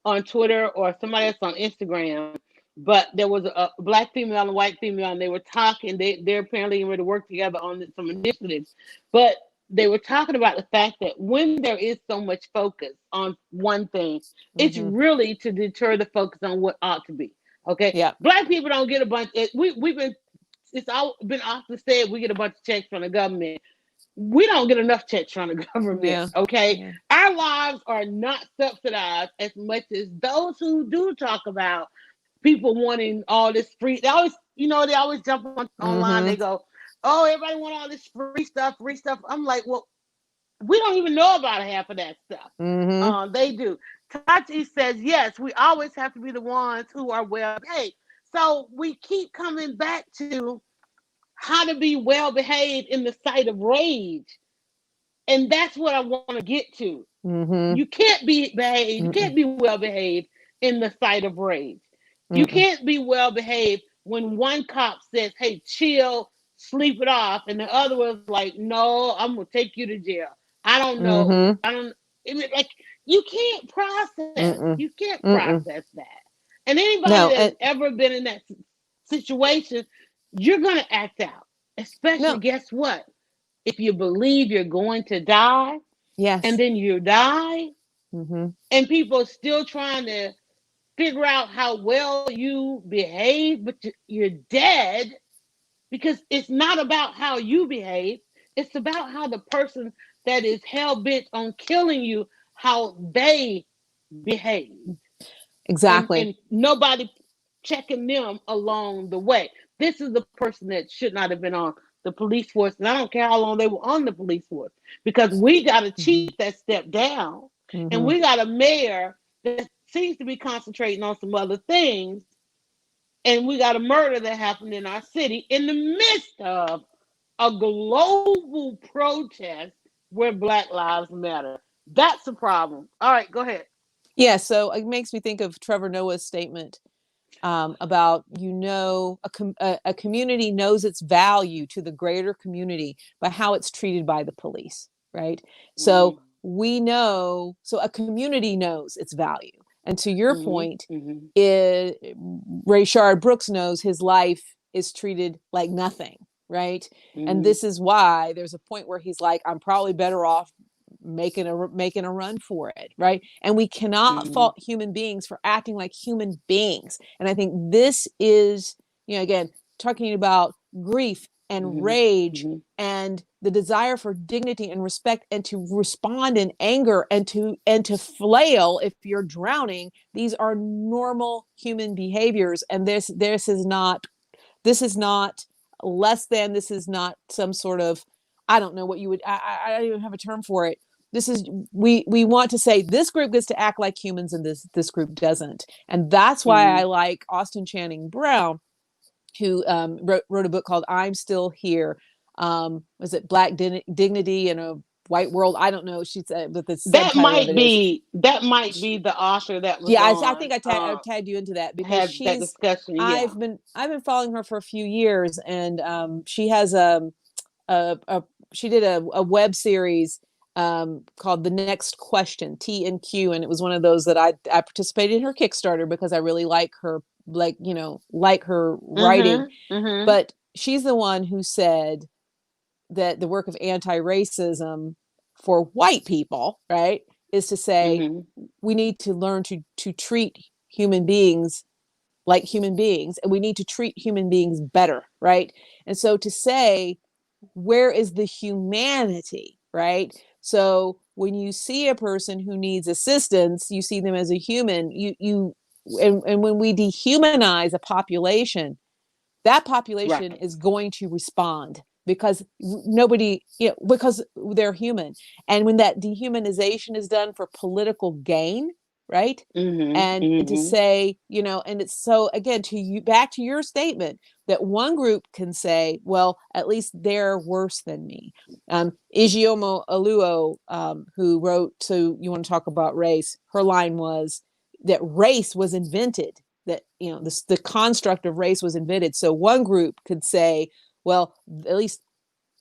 on Twitter or somebody else on Instagram, but there was a black female and a white female and they were talking. They're apparently ready to work together on some initiatives. But they were talking about the fact that when there is so much focus on one thing, it's Mm-hmm. really to deter the focus on what ought to be. Okay. Yeah. Black people don't get a bunch we've been it's all been often said we get a bunch of checks from the government. We don't get enough checks from the government. Yeah. Okay, Yeah. our lives are not subsidized as much as those who do talk about people wanting all this free. They always jump online. Mm-hmm. They go, "Oh, everybody want all this free stuff, free stuff." I'm like, well, we don't even know about half of that stuff. Mm-hmm. They do. Tati says, yes, we always have to be the ones who are well behaved. So we keep coming back to how to be well behaved in the sight of rage. And that's what I want to get to. Mm-hmm. You can't be behaved. You Mm-mm. can't be well behaved in the sight of rage. You Mm-mm. can't be well behaved when one cop says, "Hey, chill, sleep it off," and the other was like, "No, I'm gonna take you to jail." I don't know. Mm-hmm. I don't. I mean, like, you can't process. You Mm-mm. can't Mm-mm. process that. And anybody No, that's and ever been in that situation, you're gonna act out. Especially, no, guess what? If you believe you're going to die and yes. then you die, Mm-hmm. and people are still trying to figure out how well you behave, but you're dead, because it's not about how you behave. It's about how the person that is hell bent on killing you, how they behave, Exactly. and nobody checking them along the way. This is the person that should not have been on the police force, and I don't care how long they were on the police force, because we got a chief Mm-hmm. that stepped down, and Mm-hmm. we got a mayor that seems to be concentrating on some other things, and we got a murder that happened in our city in the midst of a global protest where Black Lives Matter. That's the problem. All right, go ahead. Yeah, so it makes me think of Trevor Noah's statement about a community knows its value to the greater community by how it's treated by the police, right? Mm-hmm. So a community knows its value, and to your Mm-hmm. point, Mm-hmm. Rayshard Brooks knows his life is treated like nothing, right? And Mm-hmm. this is why there's a point where he's like, I'm probably better off making a run for it, right? And we cannot Mm-hmm. fault human beings for acting like human beings. And I think this is, again, talking about grief and Mm-hmm. rage Mm-hmm. and the desire for dignity and respect, and to respond in anger, and to flail if you're drowning. These are normal human behaviors, and this is not less than. This is not some sort of, I don't know what you would, I don't even have a term for it. This is, we want to say this group gets to act like humans and this group doesn't. And that's why Mm-hmm. I like Austin Channing Brown, who wrote a book called I'm Still Here. Was it Black Dignity in a White World? I don't know. She said, but the subtitle of it is, That might be the author that was yeah, I on think I tagged you into that because had that discussion. Yeah. I've been following her for a few years, and she has a she did a web series called The Next Question, T&Q, and it was one of those that I participated in her Kickstarter because I really like her writing. Mm-hmm. Mm-hmm. But she's the one who said that the work of anti-racism for white people, right, is to say Mm-hmm. we need to learn to treat human beings like human beings, and we need to treat human beings better, right? And so to say, where is the humanity, right? So when you see a person who needs assistance, you see them as a human. And when we dehumanize a population, that population Right. is going to respond because nobody, because they're human. And when that dehumanization is done for political gain, right? Mm-hmm. And to Mm-hmm. say, and it's so, again, to you, back to your statement, that one group can say, well, at least they're worse than me. Ijiomo Aluo, who wrote So You Want to Talk About Race, her line was that race was invented, that the construct of race was invented, so one group could say, well, at least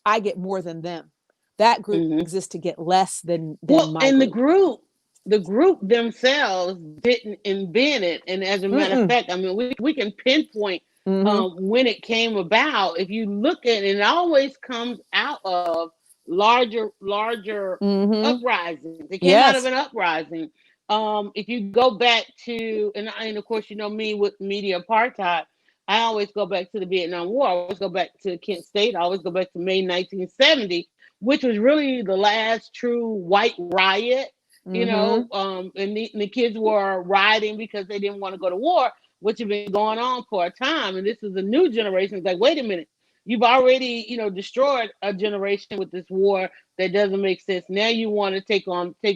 I get more than them. That group Mm-hmm. exists to get less than Well, my and group. the group themselves didn't invent it. And as a matter of Mm-mm. fact, I mean, we can pinpoint Mm-hmm. when it came about. If you look at it, it always comes out of larger Mm-hmm. uprisings. It came out of Yes. an uprising. If you go back to, and of course, you know me with media apartheid, I always go back to the Vietnam War. I always go back to Kent State. I always go back to May 1970, which was really the last true white riot. Mm-hmm. And the kids were rioting because they didn't want to go to war, which had been going on for a time. And this is a new generation. It's like, wait a minute, you've already, destroyed a generation with this war that doesn't make sense. Now you want to take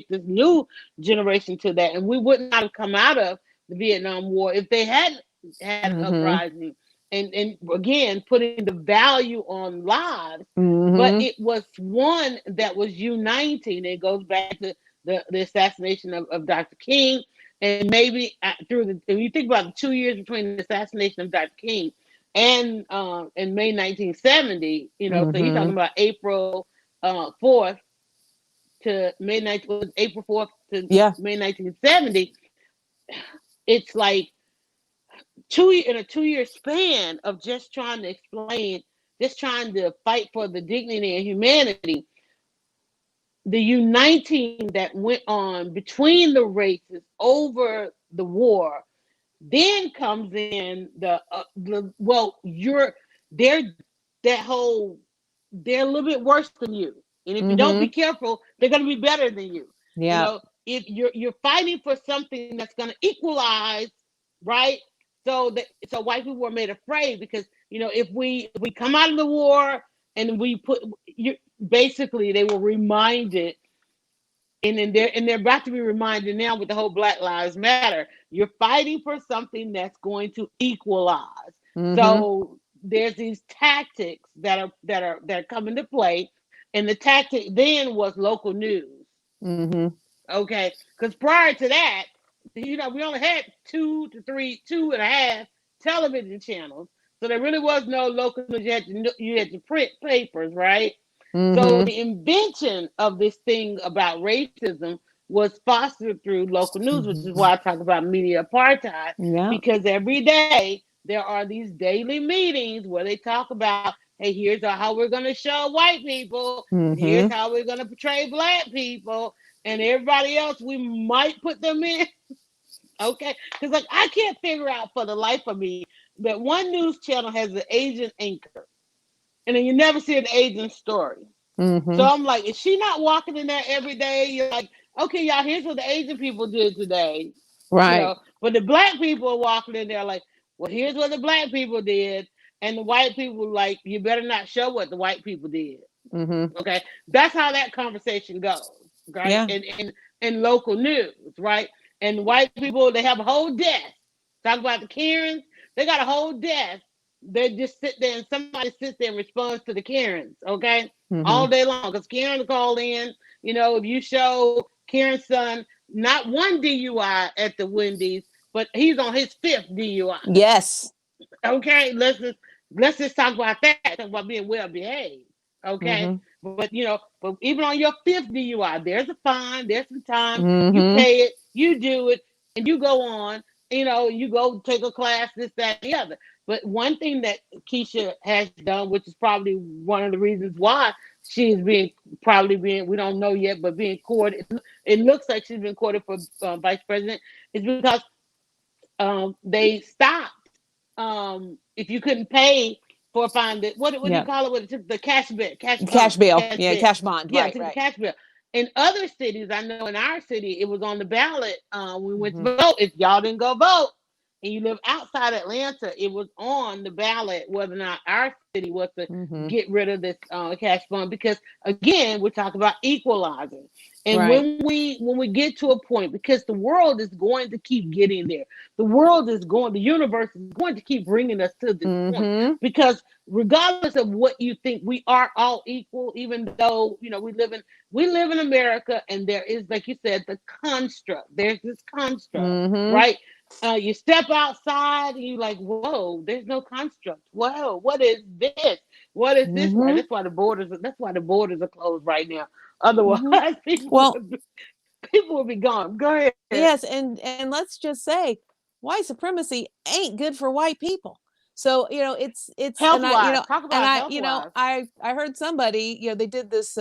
this new generation to that. And we would not have come out of the Vietnam War if they hadn't had an Mm-hmm. uprising and again putting the value on lives. But Mm-hmm. it was one that was uniting. It goes back to the assassination of Dr. King, and maybe if you think about the 2 years between the assassination of Dr. King and in May 1970, so you're talking Mm-hmm. about April 4th to May 19th, was April 4th to Yeah. May 1970. It's like a 2 year span of just trying to explain, just trying to fight for the dignity and humanity. the uniting that went on between the races over the war. Then comes in well, they're that whole they're a little bit worse than you, and if you don't be Mm-hmm. careful, they're going to be better than you. You Yeah. know, if you're fighting for something that's going to equalize, right? So white people were made afraid because if we come out of the war and we put you basically they were reminded, and they're about to be reminded now with the whole Black Lives Matter. You're fighting for something that's going to equalize. Mm-hmm. So there's these tactics that come into play, and the tactic then was local news. Mm-hmm. Okay, because prior to that, we only had two and a half television channels, so there really was no local news. You had to print papers, right? So Mm-hmm. the invention of this thing about racism was fostered through local news, which is Mm-hmm. why I talk about media apartheid, Yeah. because every day there are these daily meetings where they talk about, hey, here's how we're going to show white people, and here's Mm-hmm. how we're going to portray black people, and everybody else we might put them in. Okay, because like I can't figure out for the life of me that one news channel has an Asian anchor, and then you never see an Asian story. So Mm-hmm. I'm like, is she not walking in there every day? You're like, okay, y'all, here's what the Asian people did today. Right. But the black people are walking in there like, well, here's what the black people did. And the white people like, you better not show what the white people did. Mm-hmm. Okay. That's how that conversation goes, right? Yeah. In local news, right? And white people, they have a whole desk. Talk about the Karens, they got a whole desk. They just sit there and somebody sits there and responds to the Karens, okay? Mm-hmm. All day long. Because Karen will call in, if you show Karen's son not one DUI at the Wendy's, but he's on his fifth DUI. Yes. Okay, let's just talk about that. Talk about being well behaved. Okay, Mm-hmm. but even on your fifth DUI, there's a fine, there's some time. You Mm-hmm. pay it, you do it, and you go on. You go take a class, this, that, and the other. But one thing that Keisha has done, which is probably one of the reasons why she's being we don't know yet, but being courted. It looks like she's been courted for vice president, is because they stopped if you couldn't pay for a fine. What do you Yeah. call it? What it took the cash Cash bond, bail. cash Yeah. bail. Cash bond. Yeah, it Right. took the Right. cash bill. In other cities, I know in our city, it was on the ballot. We went to Mm-hmm. vote. If y'all didn't go vote and you live outside Atlanta, it was on the ballot whether or not our city was to Mm-hmm. get rid of this cash fund because again, we're talking about equalizing. And Right. when we get to a point, because the world is going to keep getting there, the universe is going to keep bringing us to this point Mm-hmm. because regardless of what you think, we are all equal. Even though we live in America, and there is, like you said, the construct. There's this construct, Mm-hmm. right? You step outside, and you like, whoa, there's no construct. Whoa, what is this? What is this? Right? Mm-hmm. That's why the borders are closed right now. Otherwise, Mm-hmm. people Well, would be, people would be gone. Go ahead. yes, and let's just say white supremacy ain't good for white people. So, it's Health and I, wise, talk and about health wise. I heard somebody, they did this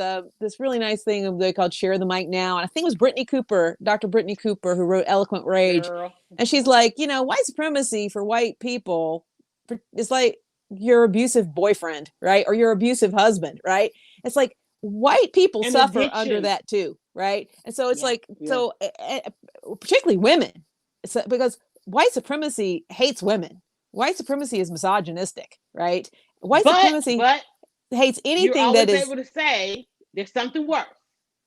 really nice thing they called Share the Mic Now. And I think it was Brittany Cooper, Dr. Brittany Cooper, who wrote Eloquent Rage. Girl. And she's like, white supremacy for white people is like your abusive boyfriend, right? Or your abusive husband, right? It's like white people And suffer under addiction. that too, right? And so it's Yeah, like, yeah. particularly women, because white supremacy hates women. White supremacy is misogynistic, right? White But supremacy but hates you're anything that always is. able to say there's something worse.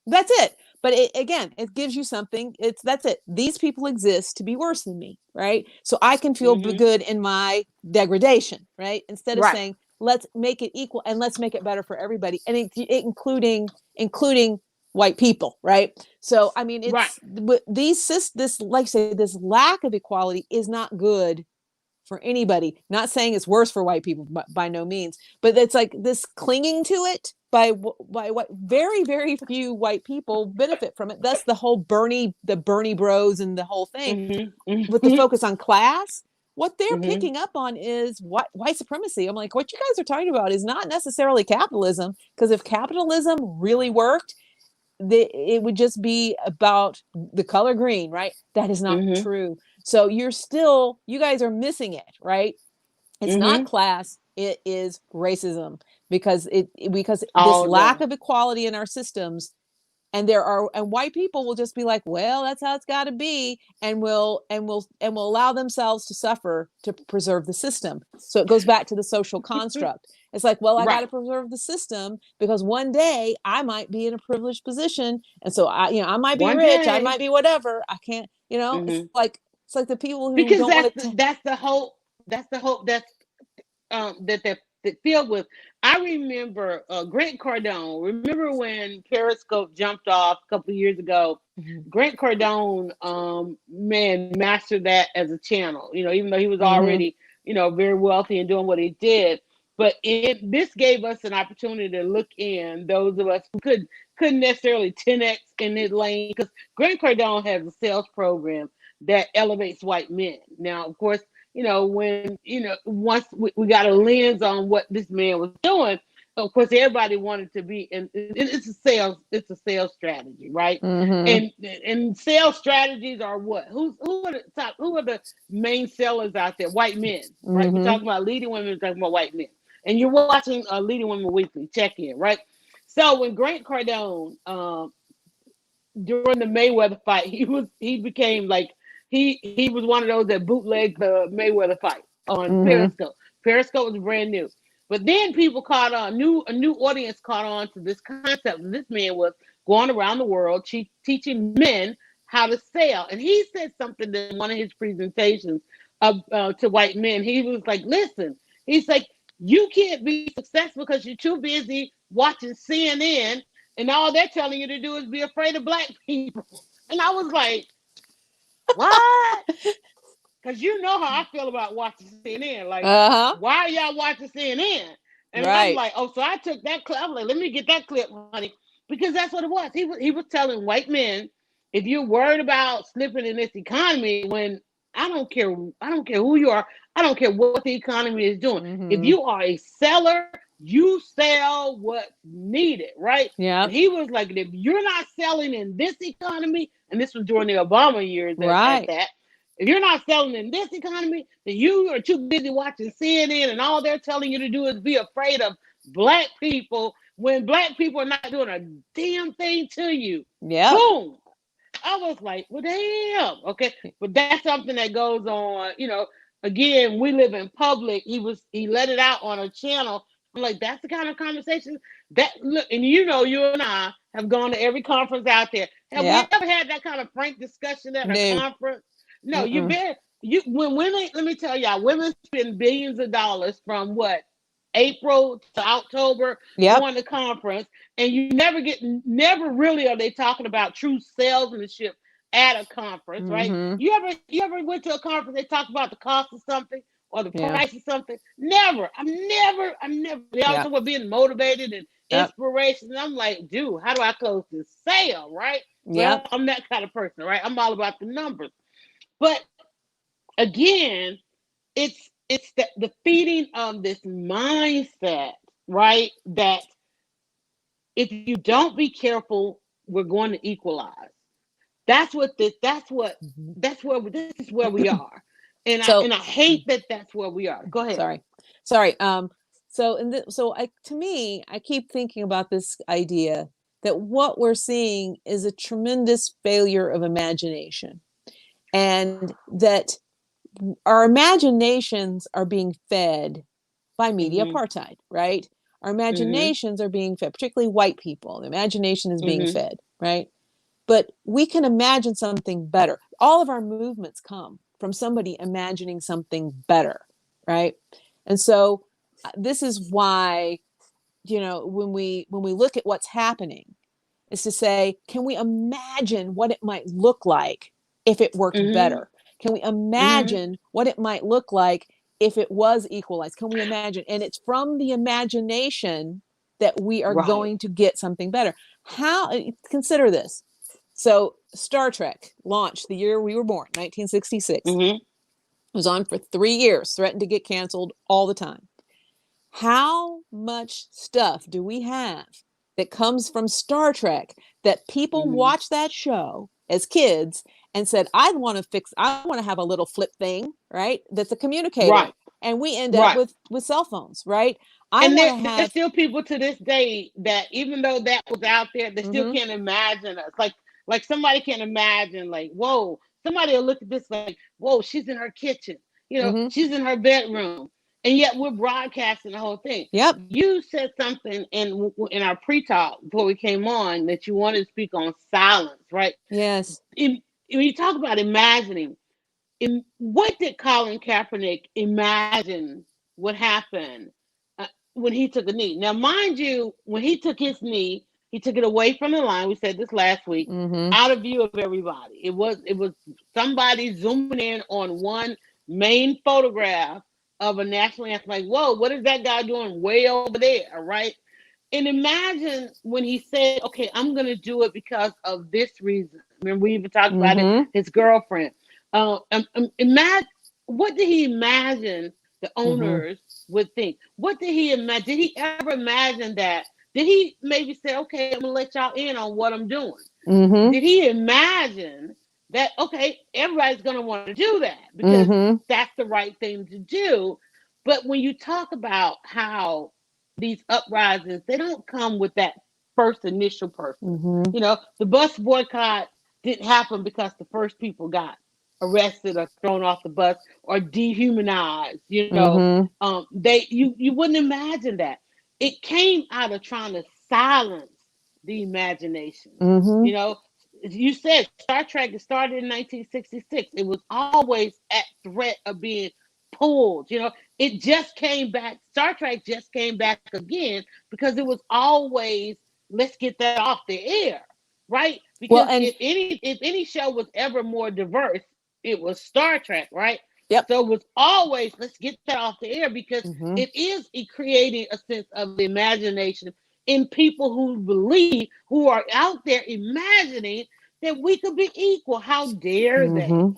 That's it. But again, it gives you something. That's it. These people exist to be worse than me, right? So I can feel Hmm. good in my degradation, right? Instead of Right, saying let's make it equal and let's make it better for everybody, and including white people, right? So I mean, right. it's this, like I say, this lack of equality is not good for anybody. Not saying it's worse for white people, but by no means. But it's like this clinging to it by what very very few white people benefit from it. Thus the Bernie Bros and the whole thing Hmm. with the Hmm. focus on class. What they're Hmm. picking up on is white supremacy. I'm like, what you guys are talking about is not necessarily capitalism, because if capitalism really worked, it would just be about the color green, right? That is not Mhm. true. So you guys are missing it, right? It's not Mhm. class, it is racism, because this All lack day. of equality in our systems, and white people will just be like, well, that's how it's got to be, and will allow themselves to suffer to preserve the system. So it goes back to the social construct. It's like, well, I got Right. to preserve the system because one day I might be in a privileged position, and so I might be One rich, I day. might be whatever, I can't, Mhm. it's like the people who Because don't want to that's the hope. That's the hope. That filled with. I remember Grant Cardone. Remember when Periscope jumped off a couple of years ago? Mhm. Grant Cardone, man, mastered that as a channel. Even though he was Mhm. already, very wealthy and doing what he did. But this gave us an opportunity to look in those of us who couldn't necessarily 10x in his lane, because Grant Cardone has a sales program that elevates white men. Now, of course, when once we got a lens on what this man was doing, of course everybody wanted to be, and it's a sales strategy, right? Mhm. And sales strategies are what? Who are the main sellers out there? White men, right? We're Mhm. talking about leading women, we're talking about white men. And you're watching Leading Women Weekly check-in, right? So when Grant Cardone, during the Mayweather fight, he became like, he was one of those that bootlegged the Mayweather fight on Mhm. Periscope. Periscope was brand new, but then people caught on. A new audience caught on to this concept. This man was going around the world teaching men how to sell, and he said something in one of his presentations to white men. He was like, "Listen," he's like, "you can't be successful because you're too busy watching CNN, and all they're telling you to do is be afraid of black people." And I was like, what? Because you know how I feel about watching CNN. Like, Uh-huh. why are y'all watching CNN? And I'm Right. like, oh, so I took that clip. I'm like, let me get that clip, honey. Because that's what it was. He was telling white men, if you're worried about slipping in this economy, when I don't care who you are, I don't care what the economy is doing. If Mhm. you are a seller, you sell what's needed, right? And Yep. he was like, if you're not selling in this economy, and this was during the Obama years at Right. that, if you're not selling in this economy, then you are too busy watching CNN, and all they're telling you to do is be afraid of black people when black people are not doing a damn thing to you. Yep. Boom. I was like, well, damn. Okay. But that's something that goes on, again, we live in public. He let it out on a channel. I'm like, that's the kind of conversation that look, and you and I have gone to every conference out there. Have we Yep. ever had that kind of frank discussion at a No. conference? No, you Mm-mm. better when women, let me tell y'all, women spend billions of dollars from what, April to October Yep. going to conference, and you never really are they talking about true salesmanship at a conference, right? Mhm. You ever went to a conference, they talk about the cost of something or the Yeah. price of something? Never. I'm never. They also Yep. were being motivated and Yep. inspiration. And I'm like, dude, how do I close this sale, right? Well, Yep. I'm that kind of person, right? I'm all about the numbers. But again, it's the feeding of this mindset, right? That if you don't be careful, we're going to equalize. Mhm. This is where we are. And I So, and I hate that that's where we are. Go ahead. sorry. Sorry. So to me, I keep thinking about this idea that what we're seeing is a tremendous failure of imagination, and that our imaginations are being fed by media Mhm. apartheid, right? Our Mhm. imaginations are being fed, particularly white people. The imagination is being Mhm. fed, right? But we can imagine something better. All of our movements come from somebody imagining something better, right? And so this is why, when we look at what's happening, is to say, can we imagine what it might look like if it worked Mhm. better? Can we Mhm. imagine what it might look like if it was equalized? Can we imagine? And it's from the imagination that we are Right. going to get something better. How consider this. So Star Trek launched the year we were born, 1966. Mhm. It was on for 3 years, threatened to get canceled all the time. How much stuff do we have that comes from Star Trek that people Mm-hmm. watched that show as kids and said, I want to have a little flip thing, right? That's a communicator. Right. And we end up Right. with cell phones, right? I And want to there's have, still people to this day that even though that was out there, they still mm-hmm, can't imagine us. Like somebody can't imagine, like, whoa, somebody will look at this like, whoa, she's in her kitchen, mm-hmm, she's in her bedroom, and yet we're broadcasting the whole thing. yep, You said something in our pre-talk before we came on that you wanted to speak on silence, right? yes, When you talk about imagining, what did Colin Kaepernick imagine would happen when he took a knee? Now, mind you, when he took his knee, he took it away from the line. We said this last week, mm-hmm, out of view of everybody. It was somebody zooming in on one main photograph of a national anthem. Like, whoa, what is that guy doing way over there, right? And imagine when he said, "Okay, I'm going to do it because of this reason." Remember, we even talked about it. mm-hmm, His girlfriend. Imagine, what did he imagine the mm-hmm, owners would think? What did he imagine? Did he ever imagine that? Did he maybe say, "Okay, I'm gonna let y'all in on what I'm doing"? mm-hmm, Did he imagine that? Okay, everybody's gonna want to do that because mm-hmm, that's the right thing to do. But when you talk about how these uprisings, they don't come with that first initial person. mm-hmm, The bus boycott didn't happen because the first people got arrested or thrown off the bus or dehumanized. mm-hmm, You wouldn't imagine that. It came out of trying to silence the imagination. mm-hmm. You know, you said Star Trek started in 1966. It was always at threat of being pulled. It just came back. Star Trek just came back again because it was always, let's get that off the air, right? Well, Because and if any show was ever more diverse, it was Star Trek, right? yep, So it was always, let's get that off the air because mm-hmm. it is creating a sense of the imagination in people who believe, who are out there imagining that we could be equal. How dare they, Mm-hmm.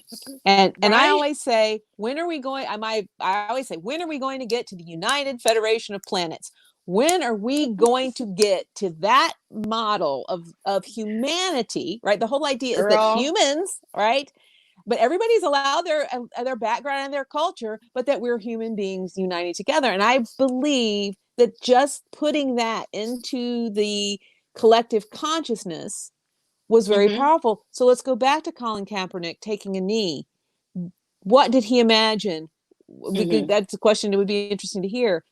And I right? always say, when are we going? I always say, when are we going to get to the United Federation of Planets? When are we going to get to that model of humanity? Right. The whole idea is that Girl. humans, right? But everybody's allowed their background and their culture, but that we're human beings uniting together. And I believe that just putting that into the collective consciousness was very Mm-hmm. powerful. So let's go back to Colin Kaepernick taking a knee. What did he imagine? Mm-hmm. That's a question that would be interesting to hear.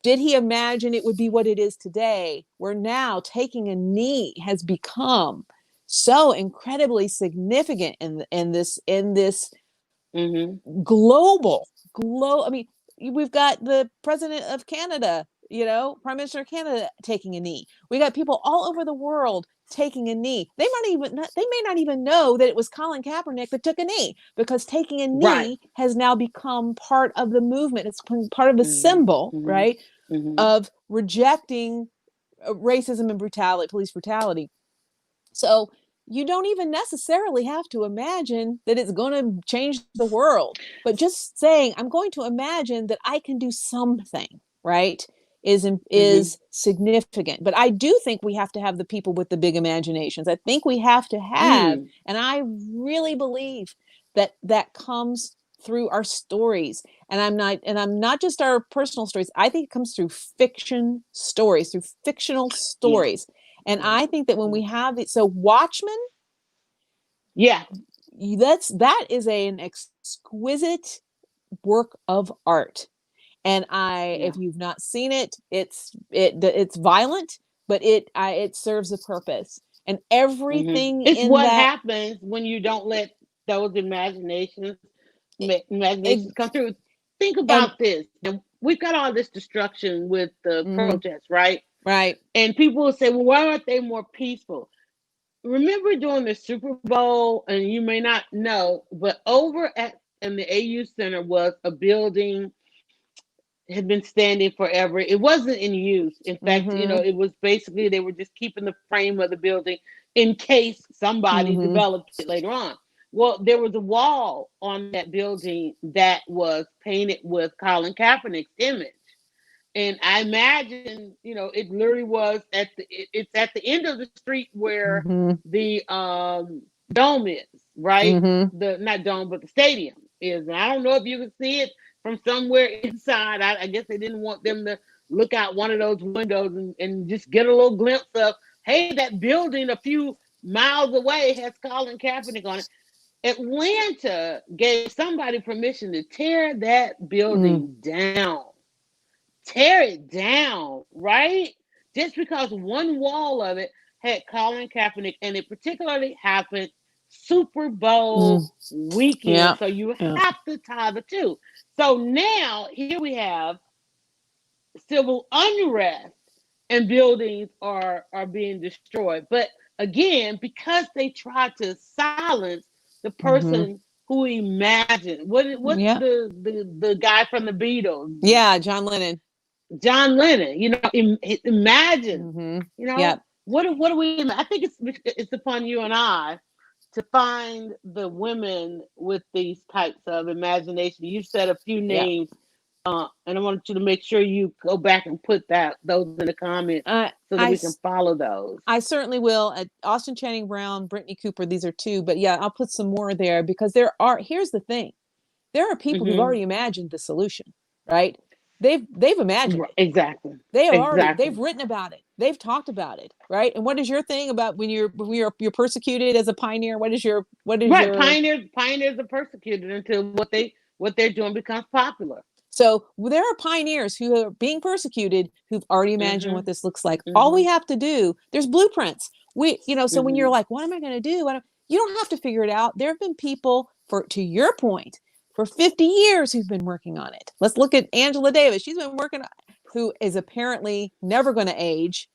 Did he imagine it would be what it is today, where now taking a knee has become so incredibly significant in this Mm-hmm. global. I mean, we've got the president of Canada, Prime Minister of Canada taking a knee. We got people all over the world taking a knee. They may not even know that it was Colin Kaepernick that took a knee, because taking a Right. knee has now become part of the movement. It's part of the symbol, Mm-hmm. right, Mm-hmm. of rejecting racism and brutality, police brutality. So you don't even necessarily have to imagine that it's going to change the world, but just saying, I'm going to imagine that I can do something, right, Mm-hmm. is significant. But I do think we have to have the people with the big imaginations. I think we have to have, Mm. and I really believe that that comes through our stories. And I'm not just our personal stories. I think it comes through through fictional Yeah. stories. And Yeah. I think that when Yeah. we have it, so Watchmen, Yeah. that is an exquisite work of art. And Yeah. if you've not seen it, it's violent, but it serves a purpose. And everything It's in what that, happens when you don't let those imaginations it, come through. Think and about this. Now, we've got all this destruction with the mm-hmm, protests, right? right, And people will say, well, why aren't they more peaceful? Remember during the Super Bowl, and you may not know, but over at in the AU Center was a building, had been standing forever. It wasn't in use. In fact, mm-hmm, it was basically they were just keeping the frame of the building in case somebody mm-hmm, developed it later on. Well, there was a wall on that building that was painted with Colin Kaepernick's image. And I imagine, it literally was it's at the end of the street where Mm-hmm. the dome is, right? Mm-hmm. The not dome, but the stadium is. And I don't know if you can see it from somewhere inside. I guess they didn't want them to look out one of those windows and just get a little glimpse of, hey, that building a few miles away has Colin Kaepernick on it. Atlanta gave somebody permission to tear that Mm. building down. Tear it down, right? Just because one wall of it had Colin Kaepernick, and it particularly happened Super Mm. Bowl weekend. Yeah. So you Yeah. have to tie the two. So now here we have civil unrest and buildings are being destroyed. But again, because they tried to silence the Mm-hmm. person who imagined what's Yeah. the guy from the Beatles, Yeah. John Lennon. John Lennon, imagine, Mm-hmm. Yeah. what do we? I think it's upon you and I to find the women with these types of imagination. You said a few Yeah. names, and I want you to make sure you go back and put those in the comments Uh, so that I we can follow those. I certainly will. Austin Channing Brown, Brittany Cooper, these are two, but yeah, I'll put some more there because here's the thing. There are people who've Hmm. already imagined the solution, right? They've imagined it. Exactly. They've Exactly. written about it. They've talked about it, right? And what is your thing about when you're persecuted as a pioneer? Right. Pioneers are persecuted until what they're doing becomes popular. So there are pioneers who are being persecuted who've already imagined what Hmm. this looks like. All we Hmm. have to do, there's blueprints. So when you're Hmm. like, what am I going to do? You don't have to figure it out. There have been people to your point, for 50 years who've been working on it. Let's look at Angela Davis. She's been working, who is apparently never going to age.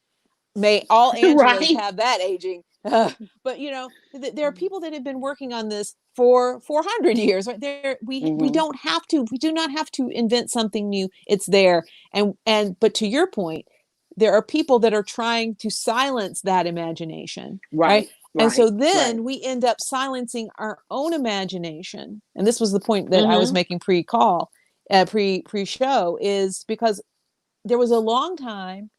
May all Angelas Right. have that aging. But there are people that have been working on this for 400 years. Right there, we Hmm. don't have to. We do not have to invent something new. It's there. But to your point, there are people that are trying to silence that imagination, right? Right. And so Right. Right. then we end up silencing our own imagination. And this was the point that I was Hmm. making pre-call, pre-show, is because there was a long time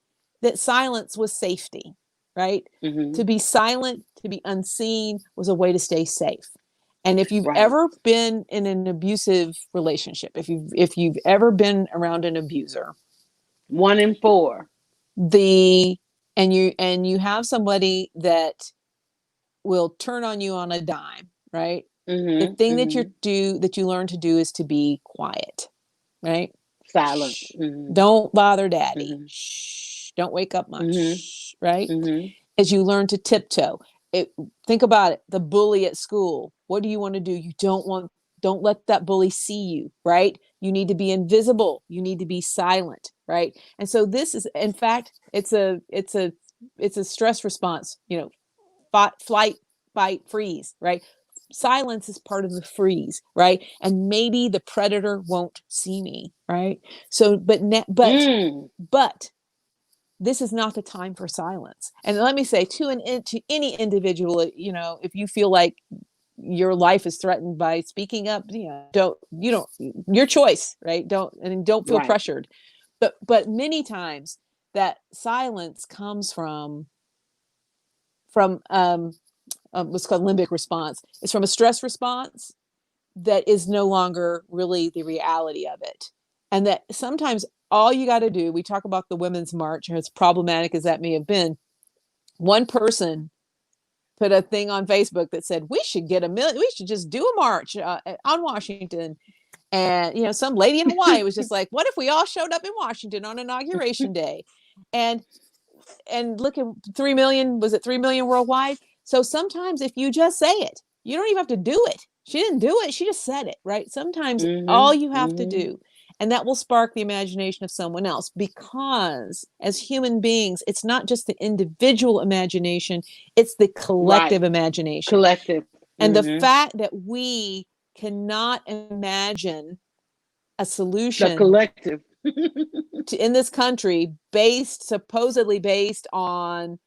that silence was safety, right? Hmm. To be silent, to be unseen was a way to stay safe. And if you've Right. ever been in an abusive relationship, if you've ever been around an abuser, One in four. the and you have somebody that will turn on you on a dime, right? The Hmm. thing Hmm. that you learn to do is to be quiet, right? Silence. Shh. Hmm. Don't bother daddy. Hmm. Shh. Don't wake up Hmm. much. Right? Hmm. As you learn to tiptoe. Think about it. The bully at school. What do you want to do? Don't let that bully see you, right? You need to be invisible. You need to be silent, right? And so this is, in fact, it's a stress response, flight, fight, freeze, right? Silence is part of the freeze, right? And maybe the predator won't see me, right? So, Mm. but this is not the time for silence. And let me say to any individual, if you feel like your life is threatened by speaking up, don't your choice, right? Don't feel Right. pressured. But many times that silence comes from what's called limbic response. It's from a stress response that is no longer really the reality of it. And that sometimes all you got to do, we talk about the Women's March, as problematic as that may have been, one person put a thing on Facebook that said, we should just do a march on Washington. And, some lady in Hawaii was just like, what if we all showed up in Washington on Inauguration Day? And look at 3 million, was it 3 million worldwide? So sometimes if you just say it, you don't even have to do it. She didn't do it, she just said it, right? Sometimes all Hmm. you have to Hmm. do, and that will spark the imagination of someone else, because as human beings, it's not just the individual imagination, it's the Right. collective imagination. Collective. And the Hmm. fact that we cannot imagine a The solution collective. in this country supposedly based on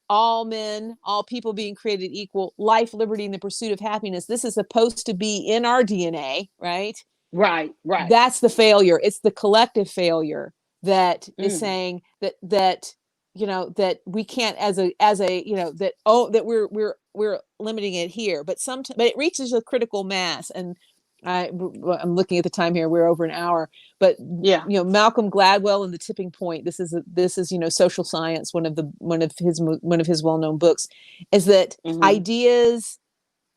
all men, all people being created equal, life, liberty, and the pursuit of happiness. This is supposed to be in our DNA, right? Right. Right. That's the failure. It's the collective failure that is Mm. saying that that we can't as a that, oh, that we're limiting it here, but it reaches a critical mass. And I'm looking at the time here, we're over an hour. But Yeah. Malcolm Gladwell and the Tipping Point, this is social science, one of his well-known books, is that Mhm. ideas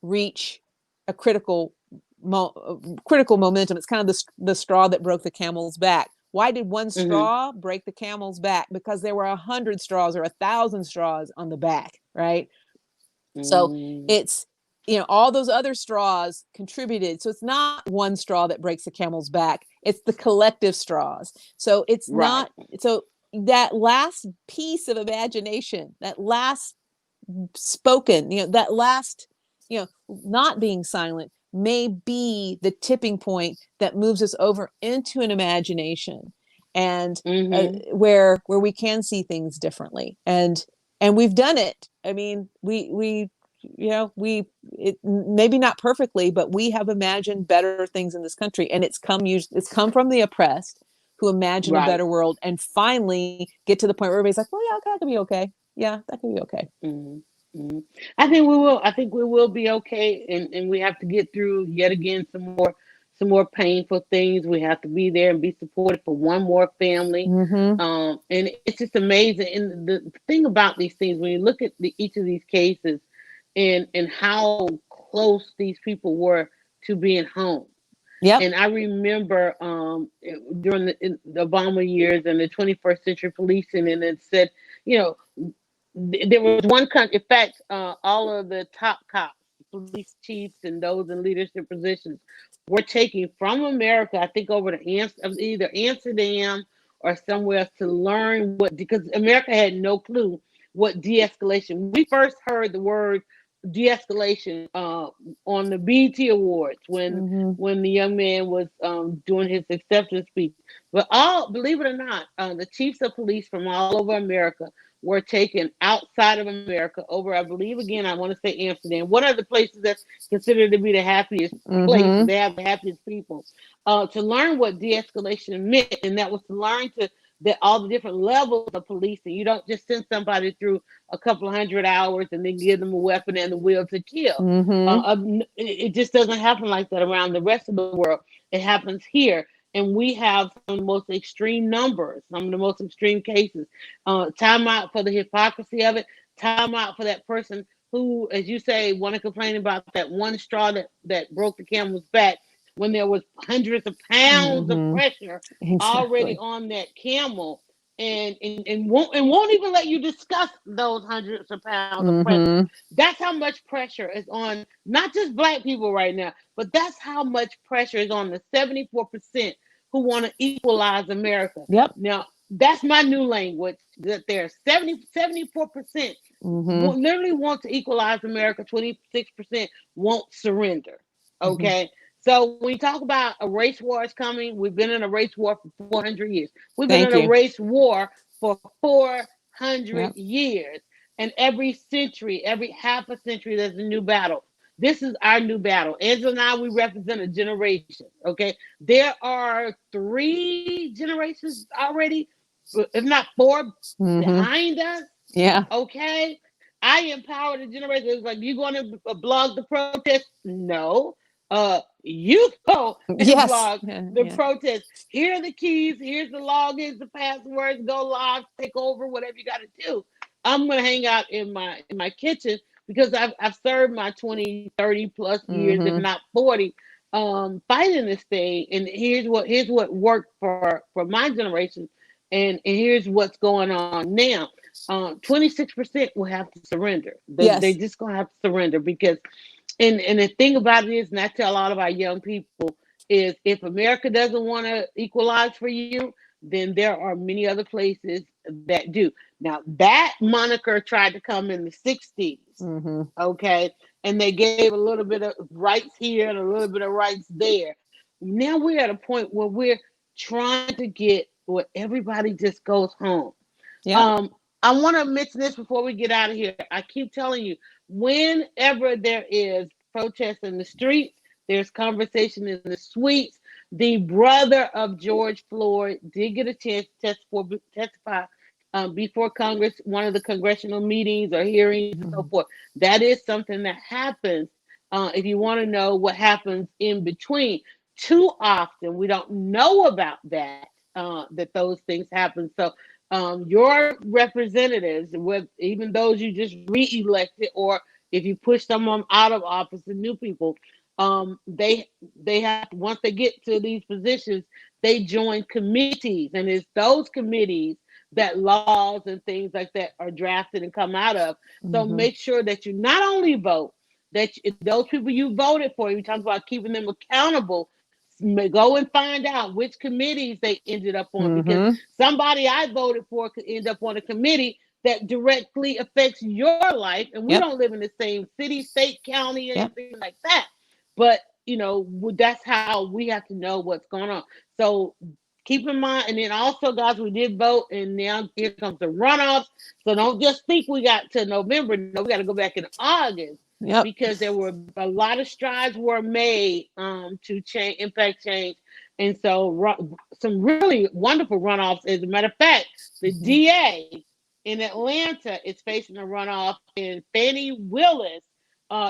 reach a critical momentum. It's kind of the straw that broke the camel's back. Why did one Mhm. straw break the camel's back? Because there were 100 straws or 1,000 straws on the back, right? So Mm. it's all those other straws contributed. So it's not one straw that breaks the camel's back. It's the collective straws. So it's Right. not. So that last piece of imagination, that last spoken, that last, not being silent, may be the tipping point that moves us over into an imagination, and Mhm. where we can see things differently. And we've done it. I mean, we maybe not perfectly, but we have imagined better things in this country, and it's come from the oppressed, who imagine a Right. better world and finally get to the point where everybody's like, well, yeah, okay, that could be okay. Yeah, that could be okay. Mhm. Mhm. I think we will. I think we will be okay, and we have to get through yet again some more painful things. We have to be there and be supported for one more family. Mm-hmm. And it's just amazing. And the thing about these things, when you look at each of these cases, and how close these people were to being home. Yep. And I remember during the Obama years and the 21st century policing, and it said, you know, there was one country. In fact, all of the top cops, police chiefs, and those in leadership positions were taking from America, I think, over to either Amsterdam or somewhere else to learn what, because America had no clue what de-escalation. We first heard the word de-escalation on the BET Awards Mm-hmm. when the young man was doing his acceptance speech. But all, believe it or not, the chiefs of police from all over America were taken outside of America over, I believe, again, I want to say Amsterdam, one of the places that's considered to be the happiest place. Mm-hmm. They have the happiest people, to learn what de-escalation meant, and that was to learn to that all the different levels of policing. You don't just send somebody through a couple of 100 hours and then give them a weapon and the will to kill. Mm-hmm. It just doesn't happen like that around the rest of the world. It happens here, and we have some of the most extreme numbers, some of the most extreme cases. Time out for the hypocrisy of it. Time out for that person who, as you say, want to complain about that one straw that broke the camel's back, when there was hundreds of pounds of Mm-hmm. pressure already Exactly. on that camel, and won't even let you discuss those hundreds of pounds of pressure. Mm-hmm. That's how much pressure is on not just black people right now, but that's how much pressure is on the 74% who want to equalize America. Yep. Now, that's my new language, that there are 74% Mm-hmm. literally want to equalize America, 26% won't surrender. Mm-hmm. Okay. So when you talk about a race war is coming, we've been in a race war for 400 years. We've been in Thank a you. race war for 400 Yep. years. And every century, every half a century, there's a new battle. This is our new battle. Angela and I, we represent a generation. Okay. There are 3 generations already, if not 4, Mm-hmm. behind us. Yeah. Okay. I empower the generation. It's like, you going to blog the protest? No. You go and Yes. blog Yeah. the Yeah. protest. Here are the keys. Here's the logins, the passwords. Go live, take over, whatever you got to do. I'm gonna hang out in my kitchen because I've served my 20, 30 plus years, if Mm-hmm. not 40, fighting this thing. And here's what worked for my generation, and here's what's going on now. 26% will have to surrender. They Yes. just gonna have to surrender because, and the thing about it is, and I tell a lot of our young people, is if America doesn't want to equalize for you, then there are many other places that do. Now that moniker tried to come in the 60s, Mm-hmm. okay, and they gave a little bit of rights here and a little bit of rights there. Now we're at a point where we're trying to get where everybody just goes home. Yep. um, I want to mention this before we get out of here. I keep telling you, whenever there is protest in the streets, there's conversation in the suites. The brother of George Floyd did get a chance to testify before Congress, one of the congressional meetings or hearings and so Mhm. forth. That is something that happens. If you want to know what happens in between, too often we don't know about that. That those things happen. So your representatives, with even those you just re-elected, or if you push someone out of office and new people, they have, once they get to these positions, they join committees, and it's those committees that laws and things like that are drafted and come out of. So Mhm. make sure that you not only vote, that those people you voted for, you talk about keeping them accountable. Go and find out which committees they ended up on, because Mhm. somebody I voted for could end up on a committee that directly affects your life, and we Yep. don't live in the same city, state, county, Yep. anything like that. But that's how we have to know what's going on. So keep in mind, and then also, guys, we did vote, and now here comes the runoffs. So don't just think we got to November. No, we got to go back in August, Yep. because there were a lot of strides were made to change, impact change, and so some really wonderful runoffs. As a matter of fact, the Mhm. DA in Atlanta is facing a runoff, and Fannie Willis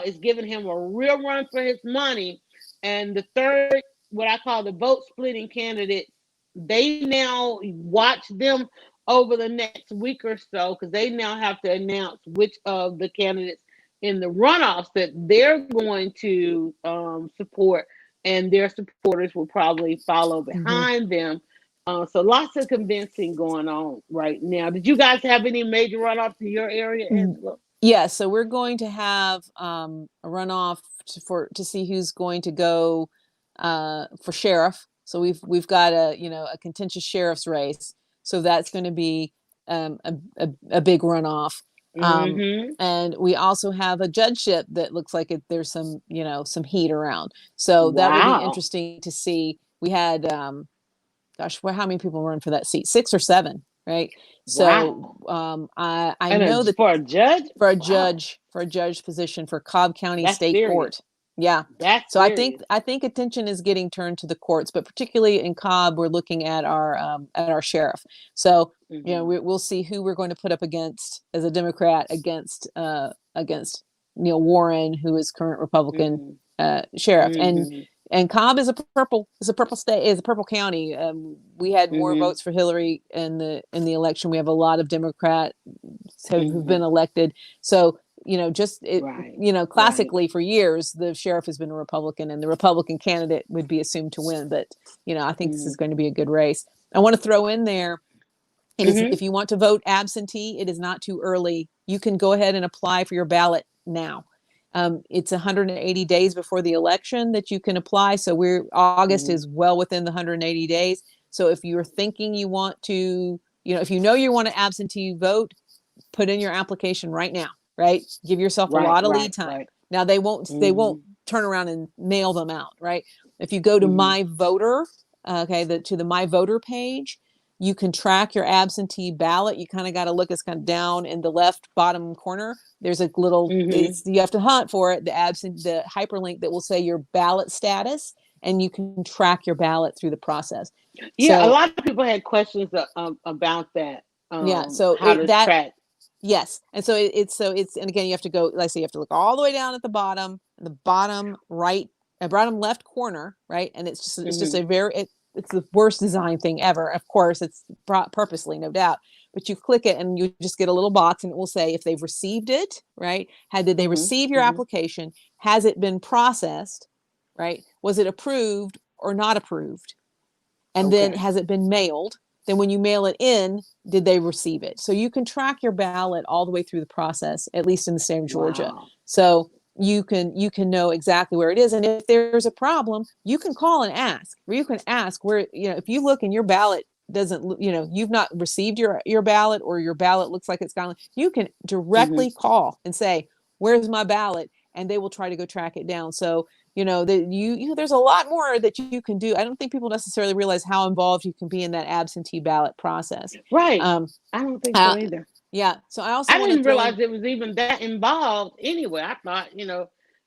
is giving him a real run for his money. And the third, what I call the vote splitting candidate, they now watch them over the next week or so, because they now have to announce which of the candidates in the runoffs that they're going to support, and their supporters will probably follow Mhm. behind them. So lots of convincing going on right now. Did you guys have any major runoffs in your area, Mm. Angela? Yeah, so we're going to have a runoff to see who's going to go for sheriff. So we've got a contentious sheriff's race. So that's going to be a big runoff. Um, Mm-hmm. and we also have a judgeship that looks like there's some heat around. So that will be Wow. interesting to see. We had gosh, well, how many people run for that seat? Six or seven, right? So Wow. I And know that for a judge? Wow. for a judge position for Cobb County That's State serious. Court. Yeah. That's So serious. I think attention is getting turned to the courts, but particularly in Cobb, we're looking at our sheriff. So Mm-hmm. we'll see who we're going to put up against as a Democrat against Neil Warren, who is current Republican Mm-hmm. sheriff, Mm-hmm. and Cobb is a purple state, is a purple county. We had more Mm-hmm. votes for Hillary in the election. We have a lot of Democrats who've Mm-hmm. been elected. So just Right. Right. classically for years the sheriff has been a Republican, and the Republican candidate would be assumed to win. But I think this is Mm-hmm. going to be a good race. I want to throw in there. It is, Mm-hmm. if you want to vote absentee, it is not too early. You can go ahead and apply for your ballot now. It's 180 days before the election that you can apply. So August Mm-hmm. is well within the 180 days. So if you're thinking you want to, if you want to absentee vote, put in your application right now, right? Give yourself a Right. lot of lead Right. time. Right. Now they won't Mm-hmm. turn around and mail them out, right? If you go to Mm-hmm. My Voter, okay, to the My Voter page, you can track your absentee ballot. You kind of got to look, it's kind of down in the left bottom corner. There's a little, Mm-hmm. you have to hunt for it, the hyperlink that will say your ballot status, and you can track your ballot through the process. Yeah, a So lot of people had questions about that. yeah, so How to that track. yes, and so it's and again you have to go. Like I say, you have to look all the way down at the bottom right, bottom left corner, right, and it's just Mm-hmm. a it's the worst design thing ever. Of course, it's purposely, no doubt. But you click it, and you just get a little box, and it will say if they've received it, right? Did they Mm-hmm. receive your Mm-hmm. application? Has it been processed? Right? Was it approved or not approved? And then Okay. has it been mailed? Then when you mail it in, did they receive it? So you can track your ballot all the way through the process, at least in the state of Georgia. Wow. So you can know exactly where it is, and if there's a problem, you can call and ask. Or you can ask where, if you look and your ballot doesn't, you've not received your ballot, or your ballot looks like it's gone, you can Mm-hmm. directly call and say, where's my ballot? And they will try to go track it down. So that there's a lot more that you can do. I don't think people necessarily realize how involved you can be in that absentee ballot process. Right. um I don't think uh, so either. yeah, so I also I want to didn't throw in. realize it was even that involved anyway. I thought,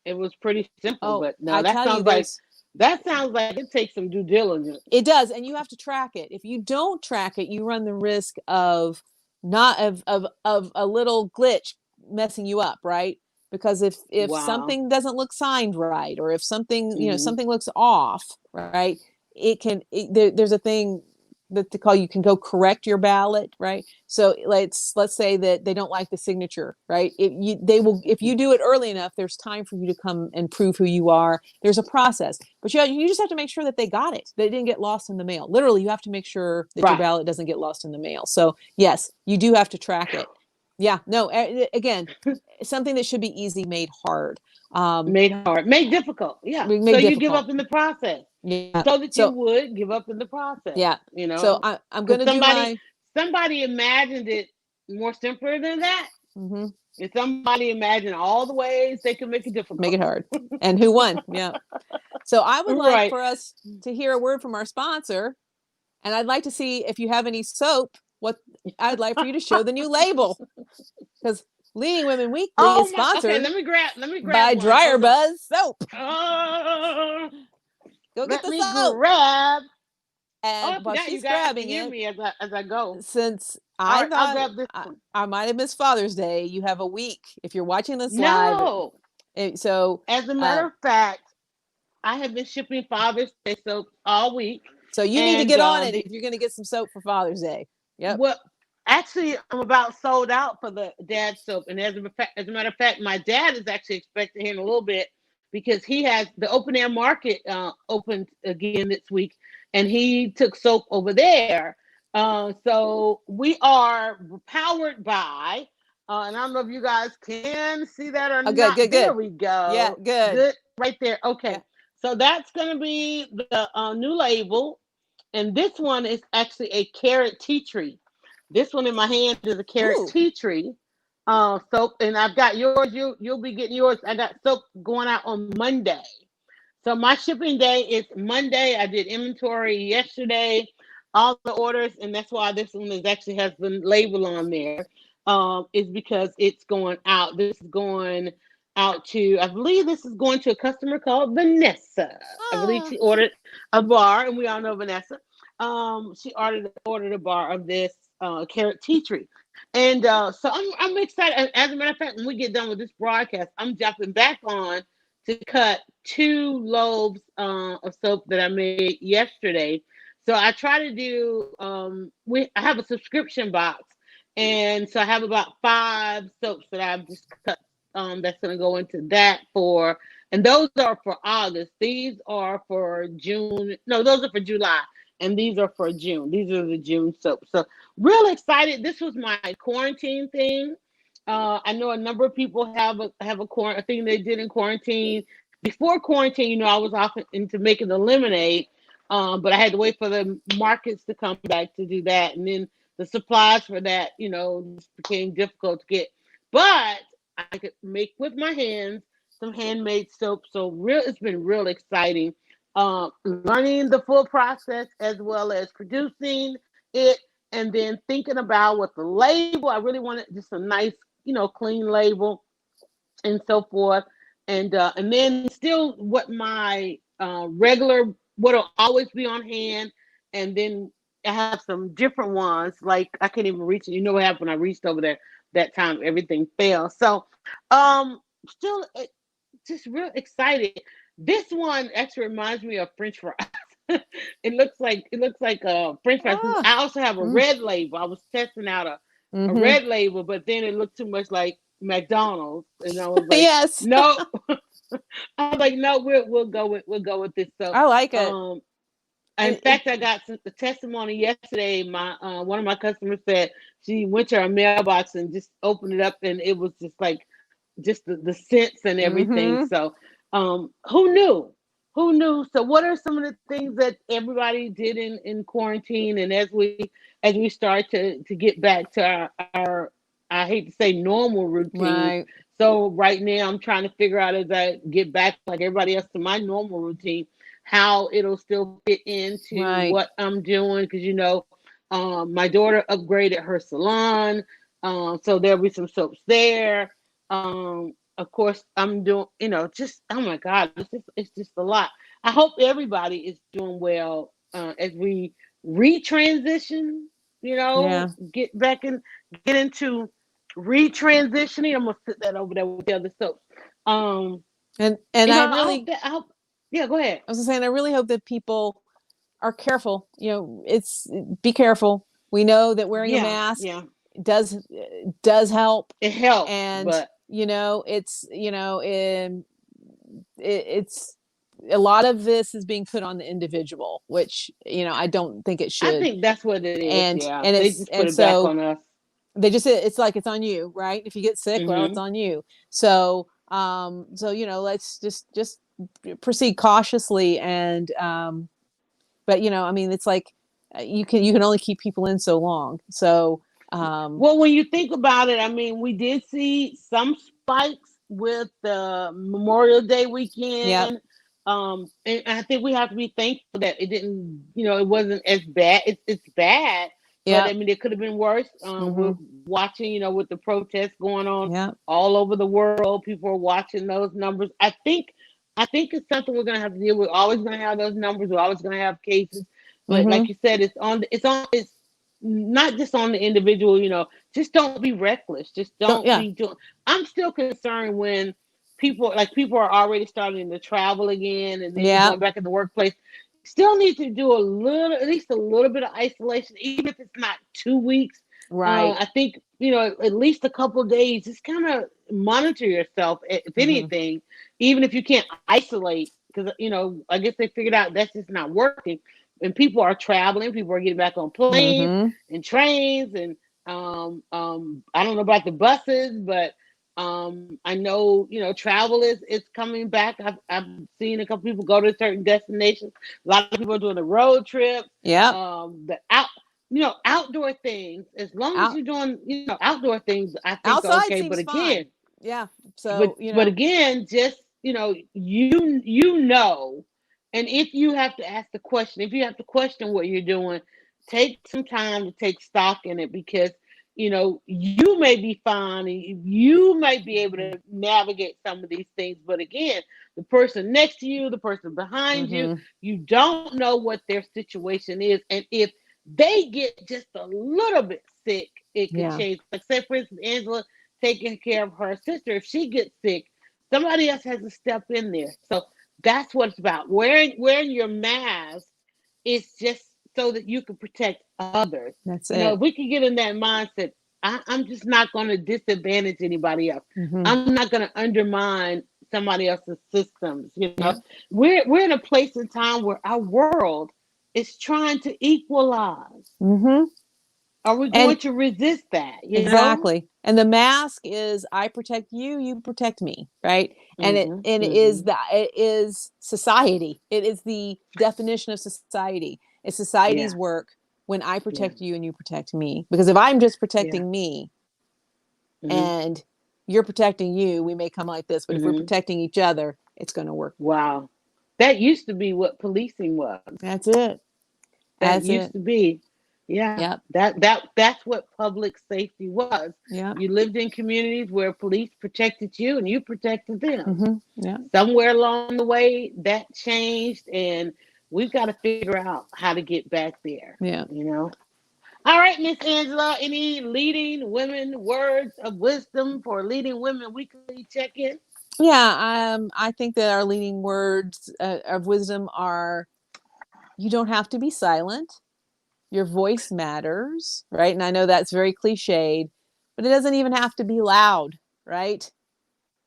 it was pretty simple, Oh, but no, I that tell you, sounds like there's That sounds like it takes some due diligence. It does, and you have to track it. If you don't track it, you run the risk of not of a little glitch messing you up, right? Because if Wow. something doesn't look signed right, or if something, Hmm. something looks off, right? There's a thing that they call, you can go correct your ballot, right? So let's say that they don't like the signature, right? If you do it early enough, there's time for you to come and prove who you are. There's a process, but you just have to make sure that they got it, that it didn't get lost in the mail. Literally, you have to make sure that your Right. ballot doesn't get lost in the mail. So yes, you do have to track it. Yeah, no, again, something that should be easy made hard. Made hard, made difficult. Yeah. So Made you give difficult. up in the process, Yeah. so that you So would give up in the process. yeah. You So know, I'm because going to do my. somebody imagined it more simpler than that, Mhm. and somebody imagined all the ways they can make it Make difficult. it hard. And who won? Yeah. So I would like Right. for us to hear a word from our sponsor, and I'd like to see if you have any soap. What I'd like for you to show the new label, because Leading Women Weekly is Oh my. Okay. sponsored Let me grab by one. Dryer Hold on. Buzz soap. Oh, Go get let the me soap. grab. Oh, And I while forgot you she's guys can grabbing hear it, me as I go. since All I right, I'll thought grab this one. I might have missed Father's Day, you have a week if you're watching this live. No. So, As a uh, matter of fact, I have been shipping Father's Day soap all week, so you need to and get on it if you're going to get some soap for Father's Day. Yep. well, actually, I'm about sold out for the dad soap. And as a matter of fact, my dad is actually expecting here in a little bit because he has the open air market opened again this week, and he took soap over there. So we are powered by, and I don't know if you guys can see that or Oh, good, not. good, There good. we Yeah, go. good. Good, right there. Yeah. Okay, so that's going to be the new label, and this one is actually a carrot tea tree. This one in my hand is a carrot Ooh. tea tree soap, and I've got yours. You'll be getting yours. I got soap going out on Monday. So my shipping day is Monday. I did inventory yesterday, all the orders, and that's why this one is actually has the label on there. Is because it's going out. This is going out to, I believe this is going to a customer called Vanessa. I believe Ah. she ordered a bar, and we all know Vanessa. She ordered a bar of this carrot tea tree. And so I'm excited. As a matter of fact, when we get done with this broadcast, I'm jumping back on to cut 2 loaves of soap that I made yesterday. So I try to do. I have a subscription box, and so I have about 5 soaps that I've just cut. That's going to go into that for, and those are for August. These are for June. No, those are for July, and these are for June. These are the June soaps. So real excited. This was my quarantine thing. I know a number of people have a thing they did in quarantine. Before quarantine, I was off into making the lemonade, but I had to wait for the markets to come back to do that, and then the supplies for that, just became difficult to get. But I could make with my hands some handmade soap, so it's been real exciting. Learning the full process as well as producing it, and then thinking about what the label. I really wanted just a nice, clean label and so forth. And then still what my regular what'll always be on hand, and then I have some different ones. Like I can't even reach it. You know what happened when I reached over there that time? Everything fell. So still just real excited. This one actually reminds me of French fries. It looks like French fries. Ah. I also have a Mm. red label. I was testing out a Mm-hmm. red label, but then it looked too much like McDonald's, and I was like, Yes. no. I was like, no, we'll go with this. So, I like it. um, in And fact, I got the testimony yesterday. My one of my customers said she went to her mailbox and just opened it up, and it was just like just the scents and everything. mm-hmm. So, who knew? Who knew? So, what are some of the things that everybody did in quarantine, and as we start to get back to our I hate to say normal routines. Right. So right now, I'm trying to figure out as I get back like everybody else to my normal routine, how it'll still fit into Right. what I'm doing. Because my daughter upgraded her salon, so there'll be some soaps there. Of course, I'm doing, just oh my God, it's just a lot. I hope everybody is doing well as we retransition. Yeah. Get back and get into retransitioning. I'm gonna sit that over there with the other soaps. Um, And I I hope really, that. I hope. Yeah, go ahead. I was saying, I really hope that people are careful. It's be careful. We know that wearing a Yeah, mask yeah. does does help, It helps, and but it's it's a lot of this is being put on the individual, which I don't think it I should. think that's what it is. And Yeah, and they it's just put and it back so on us. it's like it's on you, right? If you get sick, well, it's Hmm. on you. So let's just proceed cautiously. And but I mean, it's like you can only keep people in so long. So Well, when you think about it, I mean, we did see some spikes with the Memorial Day yep, weekend. And I think we have to be thankful that it didn't, it wasn't as bad. It's bad, but I yep, mean, it could have been worse. We're mm-hmm, watching, with the protests going on yep, all over the world. People are watching those numbers. I think it's something we're gonna have to deal with. We're always gonna have those numbers. We're always gonna have cases. But mm-hmm, like you said, it's not just on the individual. Just don't be reckless. Just don't, don't yeah, be doing. I'm still concerned when people are already starting to travel again, and then you're yep, going back in the workplace. Still need to do at least a little bit of isolation, even if it's not 2 weeks. right, I think at least a couple of days. Just kind of monitor yourself, if mm-hmm, anything, even if you can't isolate, because I guess they figured out that's just not working. And people are traveling, people are getting back on planes mm-hmm, and trains, and I don't know about the buses, but I know travel is coming back. I've seen a couple people go to certain destinations. A lot of people are doing a road trip. yep, The outdoor things. As long as out you're doing outdoor things, I think are outside okay. But seems again, fine. Yeah. but So but again, just and if you have to ask the question, if you have to question what you're doing, take some time to take stock in it, because you may be fine and you might be able mm-hmm, to navigate some of these things, but again, the person next to you, the person behind you, mm-hmm, you don't know what their situation is, and if they get just a little bit sick, it could yeah, change. Like, say for instance, Angela taking care of her sister. If she gets sick, somebody else has to step in there. So that's what it's about. Wearing your mask is just so that you can protect others. that's If it. we can get in that mindset, I'm just not going to disadvantage anybody else. Mm-hmm, I'm not going to undermine somebody else's systems. yeah, We're in a place in time where our world is trying to equalize. mm-hmm. Are we And going to resist that? exactly. And the mask is I protect you, you protect me, right? And it Mm-hmm. and Mm-hmm. it is society. It is the definition of society. It's society's Yeah. work when I Yeah. protect you and you protect me. Because if I'm just Yeah. protecting me Mm-hmm. and you're protecting you, we may come like this. But if we're Mm-hmm. protecting each other, it's going to work. Wow. That used to be what policing was. That's it. That That's used it. to be. Yeah. Yep. That's what public safety was. Yep. You lived in communities where police protected you and you protected them. Mm-hmm. Yep. Somewhere along the way that changed, and we've got to figure out how to get back there, Yeah. you know. All right, Miss Angela, any leading women words of wisdom for leading women weekly check-in? Yeah. I think that our leading words of wisdom are: you don't have to be silent. Your voice matters, right? And I know that's very cliched, but it doesn't even have to be loud, right?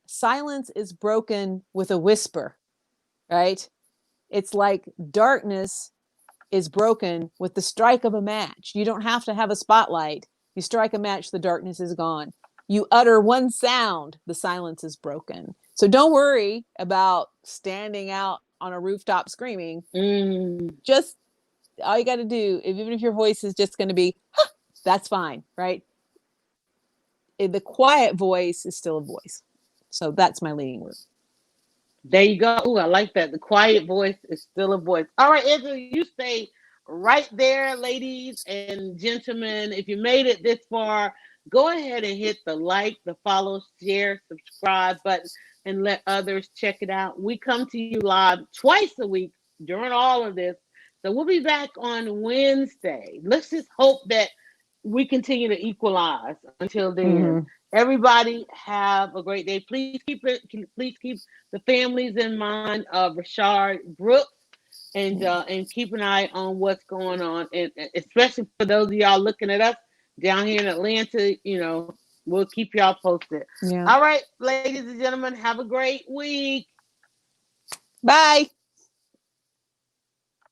Silence is broken with a whisper, right? It's like darkness is broken with the strike of a match. You don't have to have a spotlight. You strike a match, the darkness is gone. You utter one sound, the silence is broken. So don't worry about standing out on a rooftop screaming. Mm, Just all you got to do, even if your voice is just going to be, huh, that's fine, right? The quiet voice is still a voice. So that's my leading word. there you go. Ooh, I like that. The quiet voice is still a voice. All right, Angela, you stay right there, ladies and gentlemen. If you made it this far, go ahead and hit the like, the follow, share, subscribe button. and let others check it out. We come to you live twice a week during all of this. So we'll be back on Wednesday. Let's just hope that we continue to equalize until then. Mm-hmm. Everybody have a great day. Please keep the families in mind of Rashard Brooks, and keep an eye on what's going on, and especially for those of y'all looking at us down here in Atlanta. We'll keep y'all posted. Yeah. All right, ladies and gentlemen, have a great week. Bye.